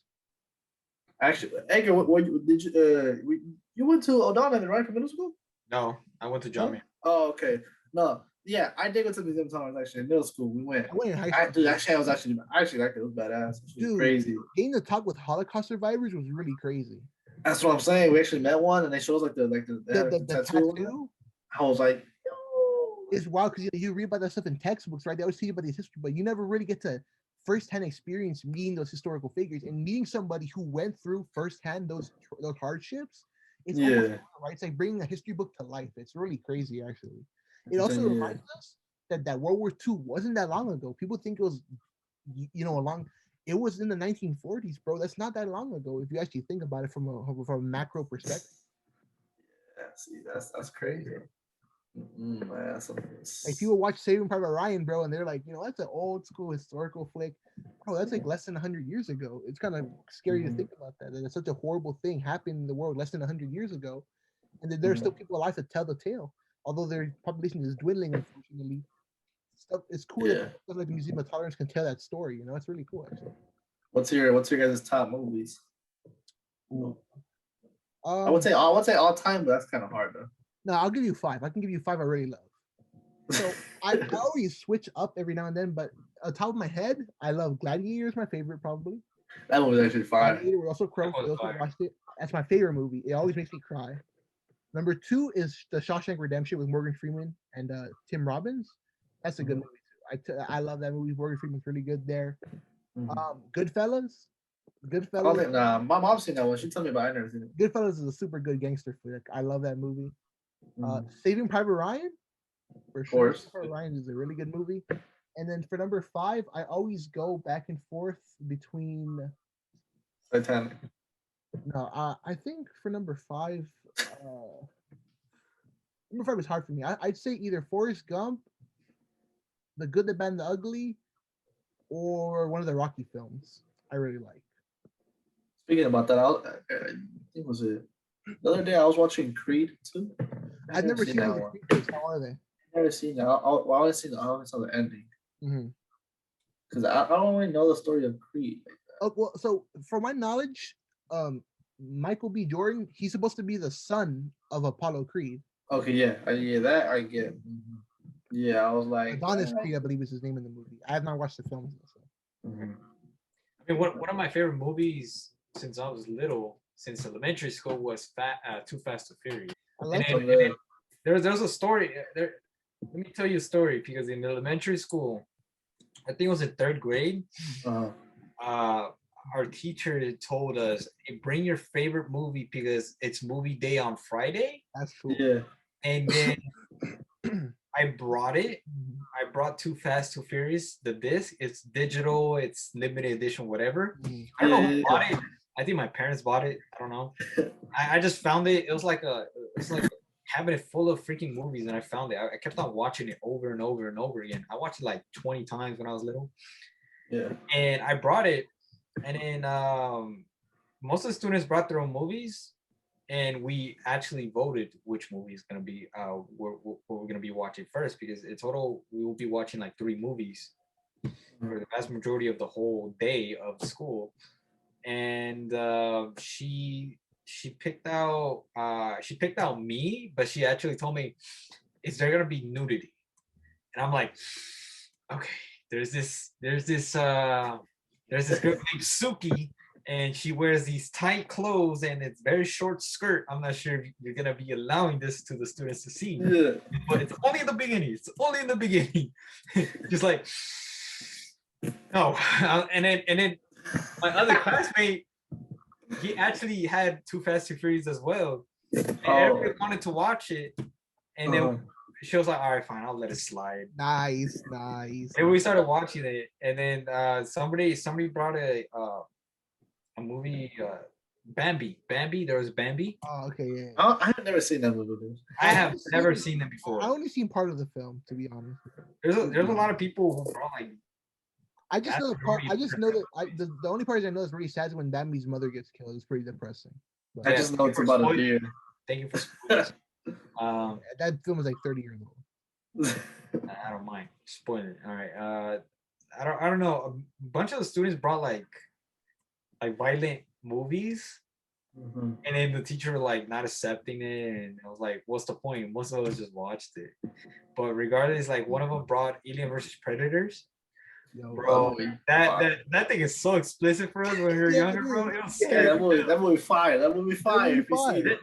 Actually, Edgar, what did you went to O'Donovan, right, for middle school? No, I went to Jamia. Oh, okay. No, yeah, I did go to the Museum of Tolerance actually in middle school. We went. I went in high school. Dude, actually, I actually liked it. It was badass. It was crazy. Getting to talk with Holocaust survivors was really crazy. That's what I'm saying. We actually met one, and they showed us the tattoo. I was like, yo. It's wild because you read about that stuff in textbooks, right? They always tell you about these history, but you never really get to firsthand experience meeting those historical figures and meeting somebody who went through firsthand those hardships. It's right. It's like bringing a history book to life. It's really crazy, actually. It also reminds us that World War II wasn't that long ago. People think it was, it was in the 1940s, bro. That's not that long ago if you actually think about it from a macro perspective. Yeah, see, that's crazy. Like people watch Saving Private Ryan, bro, and they're like, that's an old school historical flick. Bro, that's like less than 100 years ago. It's kind of scary to think about that. It's such a horrible thing happened in the world less than 100 years ago, and then there's still people alive to tell the tale. Although their population is dwindling, unfortunately, it's cool that stuff like the Museum of Tolerance can tell that story. It's really cool, actually. What's your guys' top movies? I would say all time, but that's kind of hard though. No, I'll give you 5. I can give you 5 I really love. So I always switch up every now and then, but on top of my head, I love Gladiator is my favorite probably. That movie was actually fire. Gladiator, we also watched it. That's my favorite movie. It always makes me cry. Number 2 is The Shawshank Redemption with Morgan Freeman and Tim Robbins. That's a good movie too. I love that movie. Morgan Freeman's really good there. Goodfellas. My mom's seen that one. She told me about it. I never seen it. Goodfellas is a super good gangster flick. I love that movie. Saving Private Ryan, for sure. Saving Private Ryan is a really good movie. And then for number 5, I always go back and forth between Titanic. No, I think for number 5, number 5 is hard for me. I'd say either Forrest Gump, The Good, the Bad, and the Ugly, or one of the Rocky films. I really like. Speaking about that, I think was it the other day I was watching Creed 2. I've never seen that one. How are they? I've never seen that. I only saw the ending. Because I don't really know the story of Creed. So from my knowledge, Michael B. Jordan, he's supposed to be the son of Apollo Creed. Okay, yeah, that I get. Yeah, I was like Adonis Creed, I believe is his name in the movie. I have not watched the films. So. I mean, one of my favorite movies since I was little, since elementary school, was Too Fast, Too Furious. I like it. There's a story. Let me tell you a story, because in elementary school, I think it was in 3rd grade, our teacher told us, hey, bring your favorite movie because it's movie day on Friday. That's cool. Yeah. And then I brought it. I brought Too Fast, Too Furious, the disc. It's digital, it's limited edition, whatever. I don't know who bought it. I think my parents bought it. I don't know. I just found it. It was like a cabinet full of freaking movies, and I found it. I kept on watching it over and over and over again. I watched it like 20 times when I was little. Yeah. And I brought it, and then most of the students brought their own movies, and we actually voted which movie is gonna be what we're gonna be watching first, because in total we will be watching like 3 movies for the vast majority of the whole day of school. And she picked out me, but she actually told me, is there gonna be nudity? And I'm like, okay, there's this girl named Suki, and she wears these tight clothes and it's very short skirt. I'm not sure if you're gonna be allowing this to the students to see, but it's only in the beginning. Just like, no. And then my other classmate, he actually had Too Fast, Too Furious as well. And everybody wanted to watch it, and then she was like, all right, fine, I'll let it slide. Nice. And we started watching it, and then somebody brought a movie Bambi. There was Bambi. Oh, okay, yeah. I have never seen that movie. Dude. I have never seen them before. I only seen part of the film, to be honest. There's a lot of people who brought like. I just know the part. I just know that the only part I know is really sad is when Bambi's mother gets killed. It's pretty depressing. But I just know it's about a deer. Thank you for spoiling. That film was like 30 years old. I don't mind spoiling it. All right. I don't know. A bunch of the students brought like violent movies, and then the teacher were like not accepting it, and I was like, "What's the point?" Most of us just watched it. But regardless, like one of them brought Alien versus Predators. Yo, bro, that thing is so explicit for us when we were younger, bro. It was scary. That movie fire.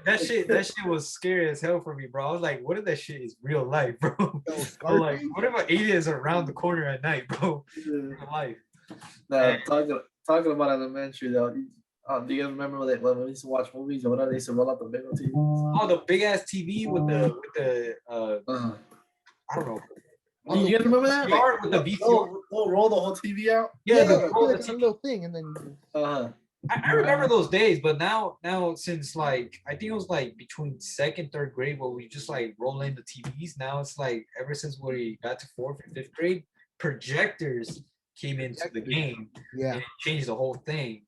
That shit was scary as hell for me, bro. I was like, what if that shit is real life, bro? I'm like, what if aliens are around the corner at night, bro? Real life. Now, talking about elementary though, do you guys remember when we used to watch movies or whatever, they used to roll out the big old TV? Oh, the big ass TV with the I don't know. Oh, you guys remember that? Like, with the VCR. Roll the whole TV out? Yeah, like a little thing, and then. I remember those days, but now since like I think it was like between 2nd, 3rd grade where we just like roll in the TVs. Now it's like ever since we got to 4th and 5th grade, projectors came into the game. Yeah, and it changed the whole thing,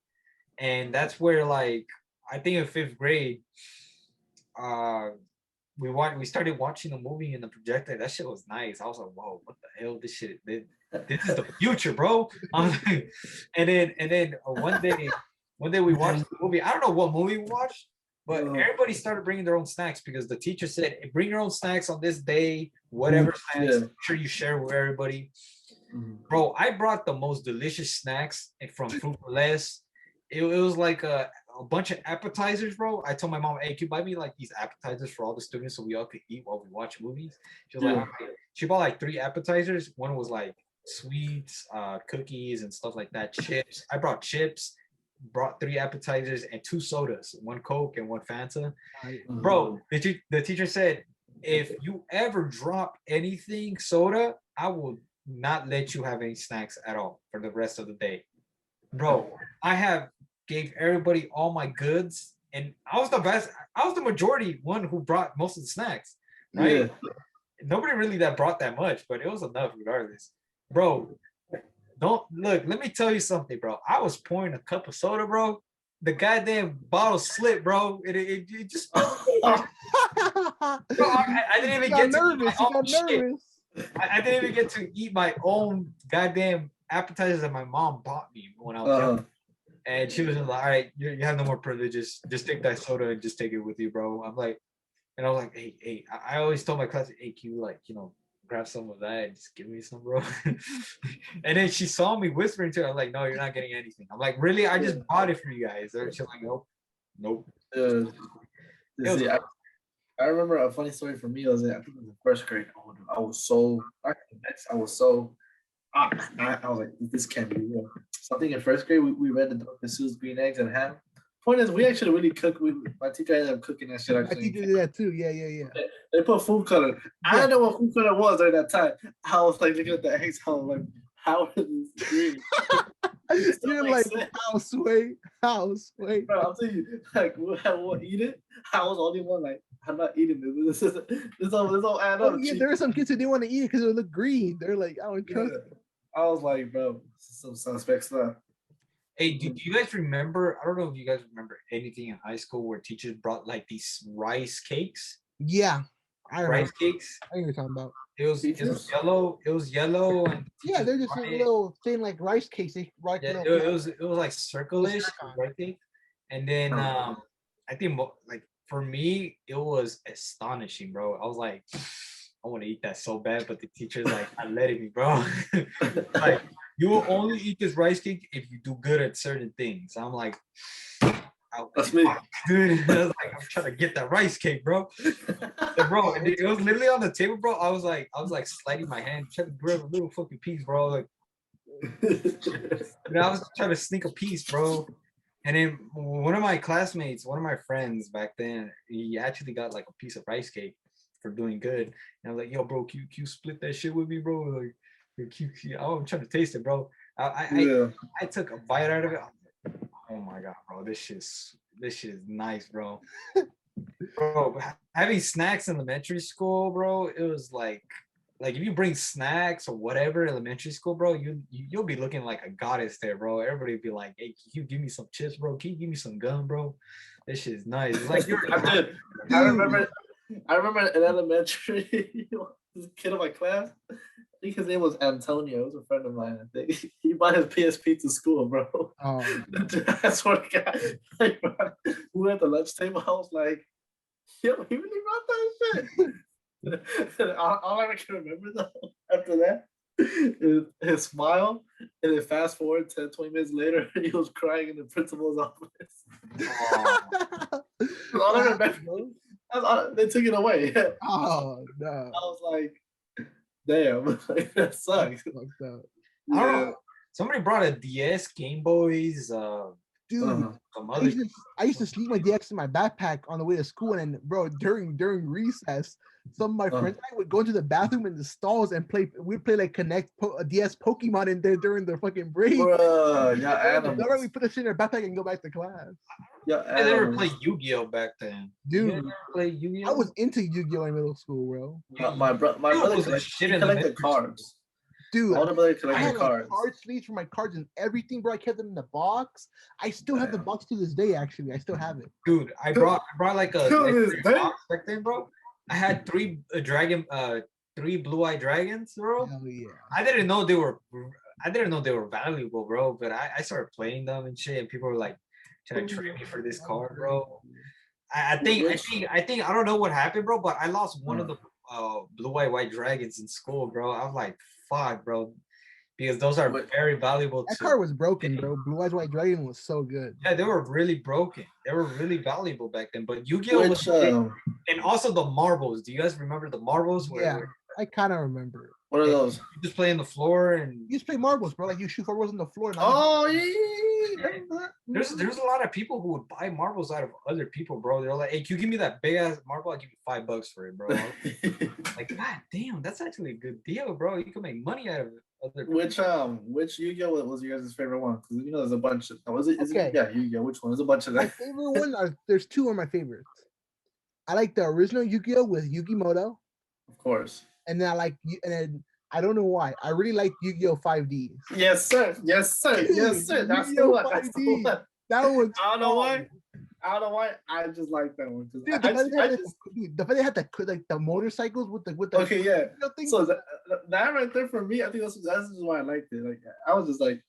and that's where like I think in 5th grade, we started watching the movie in the projector. That shit was nice. I was like, whoa, what the hell? This shit, this is the future, bro. I was like, and then one day we watched the movie. I don't know what movie we watched, but everybody started bringing their own snacks because the teacher said, hey, bring your own snacks on this day, whatever snacks. Make sure you share with everybody. Bro, I brought the most delicious snacks from Fruit for Less. It was like a bunch of appetizers, bro. I told my mom, hey, can you buy me like these appetizers for all the students so we all could eat while we watch movies? She was like, okay. She bought like 3 appetizers. One was like sweets, cookies and stuff like that, chips. I brought chips, brought 3 appetizers and 2 sodas, 1 Coke and 1 Fanta. Bro, the teacher said, if you ever drop anything soda, I will not let you have any snacks at all for the rest of the day. Bro, I gave everybody all my goods, and I was the best. I was the majority one who brought most of the snacks, right? Yeah. Nobody really that brought that much, but it was enough regardless. Bro, let me tell you something, bro. I was pouring a cup of soda, bro. The goddamn bottle slipped, bro. It just bro, I didn't even get nervous. I didn't even get to eat my own goddamn appetizers that my mom bought me when I was young. And she was like, all right, you have no more privileges. Just take that soda and just take it with you, bro. I'm like, and I was like, hey, I always told my class, hey, can you like, grab some of that and just give me some, bro? And then she saw me whispering to her. I'm like, no, you're not getting anything. I'm like, really? I just bought it for you guys. And she's like, nope. I remember a funny story for me. I think it was in 1st grade. I was like, this can't be real. So I think in 1st grade, we read the Dr. Seuss Green Eggs and Ham. Point is, we actually really cook. My teacher ended up cooking that shit. Actually. My teacher did that too. Yeah. They put food color. I didn't know what food color was during that time. I was like looking at the eggs. I was like, how is this green? You're like, house wait. Bro, I'll tell you, like, we'll eat it. I was the only one like, I'm not eating this. This all add up. Yeah, there are some kids who didn't want to eat it because it would look green. They're like, I don't trust it. I was like, bro, some suspect stuff. Hey, do you guys remember? I don't know if you guys remember anything in high school where teachers brought like these rice cakes. Yeah, rice cakes. I know what you're talking about. It was yellow. It was yellow. And yeah, they're just a little thin like rice cakes. It was like circle-ish, right? And then I think like for me it was astonishing, bro. I was like, I want to eat that so bad, but the teacher's like, not letting me, bro. Like, you will only eat this rice cake if you do good at certain things. I'm like, that's me. Dude, I was like, I'm trying to get that rice cake, bro. Bro, it was literally on the table, bro. I was like sliding my hand, trying to grab a little fucking piece, bro. Like, I was trying to sneak a piece, bro. And then one of my friends back then, he actually got like a piece of rice cake for doing good. And I was like, yo, bro, can you split that shit with me, bro? Like, I'm trying to taste it, bro. I took a bite out of it. Oh my god, bro, this shit's this shit is nice, bro. Bro, having snacks in elementary school, bro, it was like if you bring snacks or whatever elementary school, bro, you'll be looking like a goddess there, bro. Everybody would be like, hey, can you give me some chips, bro? Can you give me some gum, bro? This shit is nice. It's like you're I remember in elementary, this kid in my class, I think his name was Antonio. He was a friend of mine. I think he brought his PSP to school, bro. Oh. I swear to God, like, we were at the lunch table. I was like, yo, he really brought that shit. All I can remember though, after that, is his smile, and then fast forward 10, 20 minutes later, he was crying in the principal's office. All I remember. They took it away. Oh no! I was like, damn, like, that sucks. I don't know. Somebody brought a DS, Game Boys. Dude, I used to sleep my DX in my backpack on the way to school, and bro, during recess, some of my friends and I would go into the bathroom in the stalls and play. We'd play like Connect DS Pokemon in there during the fucking break. Bruh, yeah, we put the shit in our backpack and go back to class. Yeah, I never played Yu-Gi-Oh back then. Dude, you never played Yu-Gi-Oh? I was into Yu-Gi-Oh in middle school, bro. My brother collected cards. Dude, I had card sleeves for my cards and everything, bro. I kept them in the box. I still have the box to this day. Actually, I still have it. Dude, I brought like a box back then, bro. I had three blue-eyed dragons, bro. Hell yeah. I didn't know they were valuable, bro. But I started playing them and shit, and people were like trying to trade me for this card, bro. I think I don't know what happened, bro. But I lost one of the blue-eyed white dragons in school, bro. I was like, fuck, bro, because those are very valuable. That card was broken, bro. Blue Eyes White Dragon was so good. Yeah, they were really broken. They were really valuable back then. But Yu-Gi-Oh was, and also the marbles. Do you guys remember the marbles? Yeah, I kind of remember. What are those? You just play on the floor and you just play marbles, bro. Like you shoot marbles on the floor. And there's a lot of people who would buy marbles out of other people, bro. They're like, hey, can you give me that big ass marble? I'll give you $5 for it, bro. Like, god damn, that's actually a good deal, bro. You can make money out of other people. Which Yu-Gi-Oh was your guys' favorite one? Because there's a bunch of Yu-Gi-Oh. Which one? There's a bunch of that. My favorite one there's two of my favorites. I like the original Yu-Gi-Oh with Yu-Gi-Moto. Of course. And then I don't know why. I really like Yu-Gi-Oh 5Ds. Yes, sir. Yes, sir. Dude, yes, sir. That's the one. That's the one. That one. I don't know why. I just like that one. Dude, the fact they had the motorcycles with the okay, yeah. So that right there for me, I think that's why I liked it. Like I was just like,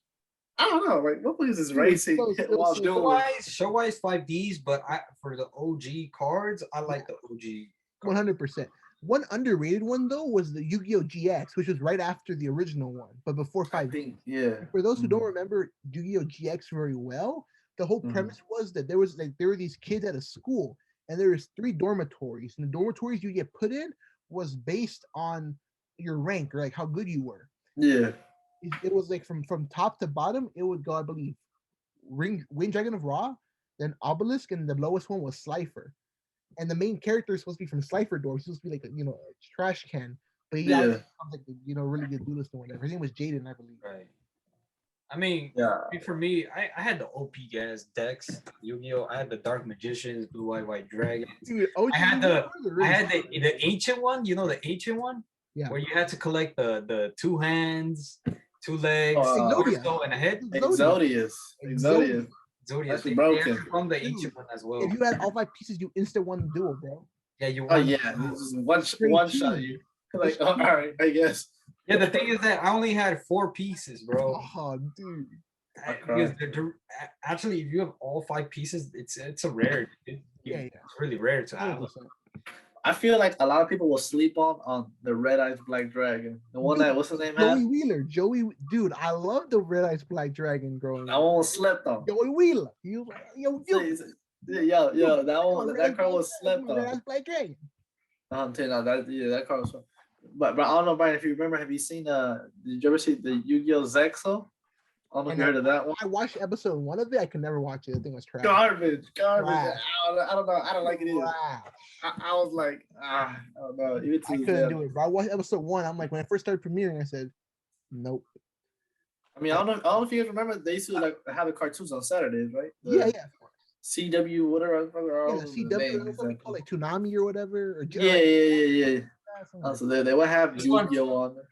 I don't know, like what was this racing while doing show-wise 5Ds, but for the OG cards, I like the OG. 100%. One underrated one though was the Yu-Gi-Oh GX, which was right after the original one, but before 5D. Yeah. For those who don't remember Yu-Gi-Oh GX very well, the whole premise was that there were these kids at a school, and there was 3 dormitories, and the dormitories you get put in was based on your rank or like how good you were. Yeah. It was like from top to bottom. It would go, I believe, Wind Dragon of Ra, then Obelisk, and the lowest one was Slifer. And the main character is supposed to be from Slifer Door. He's supposed to be like a trash can, but he becomes like really good duelist or whatever. His name was Jaden, I believe. Right. I mean, for me, I had the OP gas decks, Yu-Gi-Oh. I had the Dark Magicians, Blue-Eyed White Dragons. Dude, I had the ancient one. You know the ancient one, where you had to collect the 2 hands, 2 legs, torso, and a head. Exodius. Zodiac. That's broken. From the ancient one as well. If you had all 5 pieces, you instant won the duel, bro. Yeah, you won. Oh yeah, this is one shot. You like, all right, I guess. Yeah, the thing is that I only had 4 pieces, bro. Oh, dude. Because actually, if you have all 5 pieces, it's a rare. It's really rare to have. I feel like a lot of people will sleep on the Red Eyes Black Dragon. The one that what's his name? Joey Wheeler. Dude, I love the Red Eyes Black Dragon growing up. That one was slept on. Joey Wheeler. He was like, yo, that card was slept on. Red Eyes Black Dragon. I'm telling you, that card was fun. But I don't know, Brian, if you remember, have you seen did you ever see the Yu-Gi-Oh! Zexo? I don't know if you heard of that one. I watched episode 1 of it. I could never watch it. I think it was trash. Garbage. Trash. I don't know. I don't like it either. I was like, I don't know. I couldn't do it, bro. I watched episode 1. I'm like, when I first started premiering, I said, nope. I mean, I don't know if you guys remember, they used to like have the cartoons on Saturdays, right? Yeah. CW, whatever. Yeah, the CW. That's what we call it, Toonami or whatever. Or, yeah. So they would have Yu-Gi-Oh on there.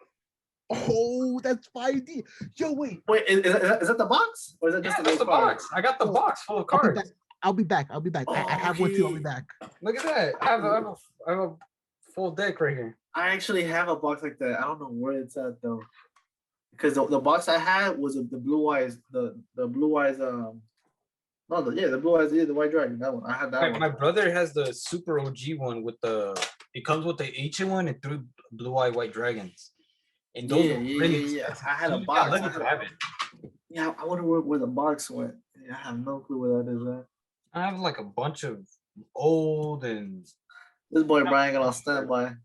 Oh, that's 5D. Yo, wait. Wait, is that the box? Or is that just that's the box? I got the box full of cards. I'll be back. I have one too. I'll be back. Look at that. I have a full deck right here. I actually have a box like that. I don't know where it's at though. Because the box I had was the Blue Eyes, the Blue Eyes, the Blue Eyes, the White Dragon. That one. I had that one. My brother has the Super OG one with it comes with the ancient one and 3 Blue Eye White Dragons. And those really I had a box. Yeah, I wonder where the box went. Yeah, I have no clue where that is at. I have like a bunch of old and. This boy Brian got on standby.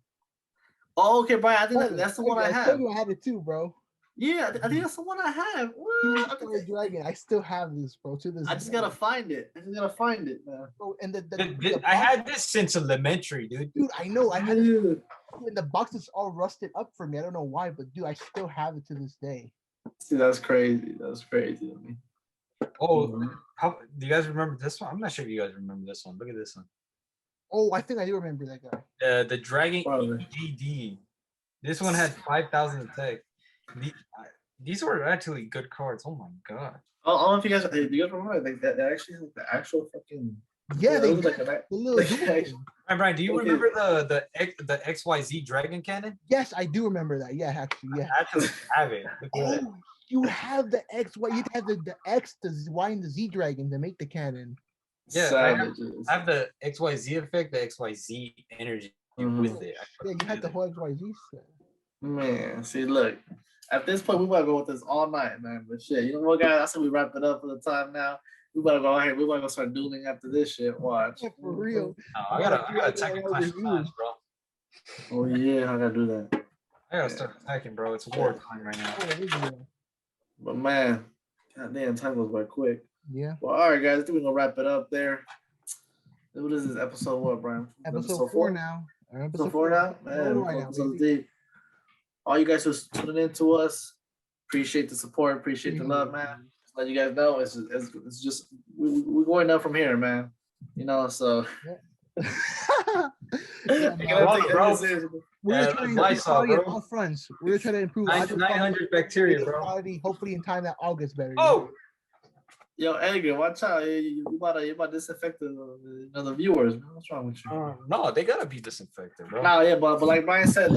Oh, okay, Brian. I think that's the one I have. I have it too, bro. Yeah, I think that's the one I have. Dragon. I still have this, bro. To this. I just gotta find it. Man. Bro, and I had this since elementary, dude. Dude, I know. I had it. And the box is all rusted up for me. I don't know why, but dude, I still have it to this day. See, that's crazy. That's crazy to me. Oh, how do you guys remember this one? I'm not sure if you guys remember this one. Look at this one. Oh, I think I do remember that guy. The Dragon EGD. This one had 5,000 attack. These were actually good cards. Oh my god. I don't know if you guys remember that actually has the actual fucking. Yeah, they like the little. Brian, do you remember the XYZ Dragon Cannon? Yes, I do remember that. Yeah, actually, yeah. I actually have it. Oh, you have the X. What you have the X, the Y, and the Z Dragon to make the cannon. Yeah, I have the XYZ effect, the XYZ energy with it. Yeah, you had the whole XYZ set. Man, see, look. At this point, we might go with this all night, man. But shit, you know what, guys? I said we wrap it up for the time now. We better go ahead. We better go start dueling after this shit. Watch. Yeah, for real. No, I gotta attack Clash of Clans, bro. Oh yeah, I gotta do that. I gotta start attacking, bro. It's war time right now. But man, goddamn, time goes by quick. Yeah. Well, all right, guys. I think we're gonna wrap it up there. What is this episode? What, Brian? Episode 4 now. Episode 4 now. Man, episode deep. All you guys who's tuning in to us, appreciate the support, appreciate the love, man. Just let you guys know, it's just we're going up from here, man. You know, so. We're trying to all fronts. We're trying to improve 900 bacteria, bro. Quality, hopefully in time that August better. Oh. Yo, Edgar, watch out! You about to disinfect the viewers. Man. What's wrong with you? No, they gotta be disinfected, bro. No, yeah, but like Brian said,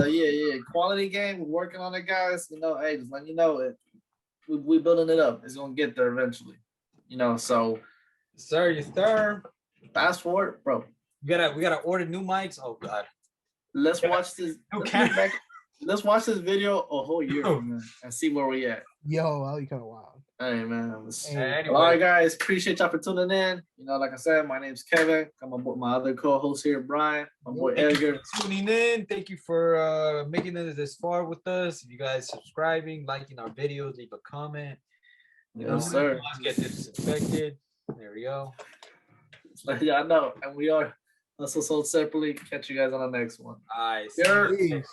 quality game. We're working on it, guys. You know, hey, just letting you know it. We building it up. It's gonna get there eventually. You know, so. Yes, sir. Fast forward, bro. We gotta order new mics. Oh God. Let's watch this. Let's watch this video a whole year from now and see where we at. Yo, that'll be kind of wild. Hey man. Anyway. All right, guys. Appreciate y'all for tuning in. You know, like I said, my name's Kevin. I'm my other co-host here, Brian. My boy Edgar. Tuning in. Thank you for making it this far with us. If you guys subscribing, liking our videos, leave a comment. Yes, sir. Let's get disinfected. There we go. Yeah, I know. And we are also sold separately. Catch you guys on the next one. All right. Peace.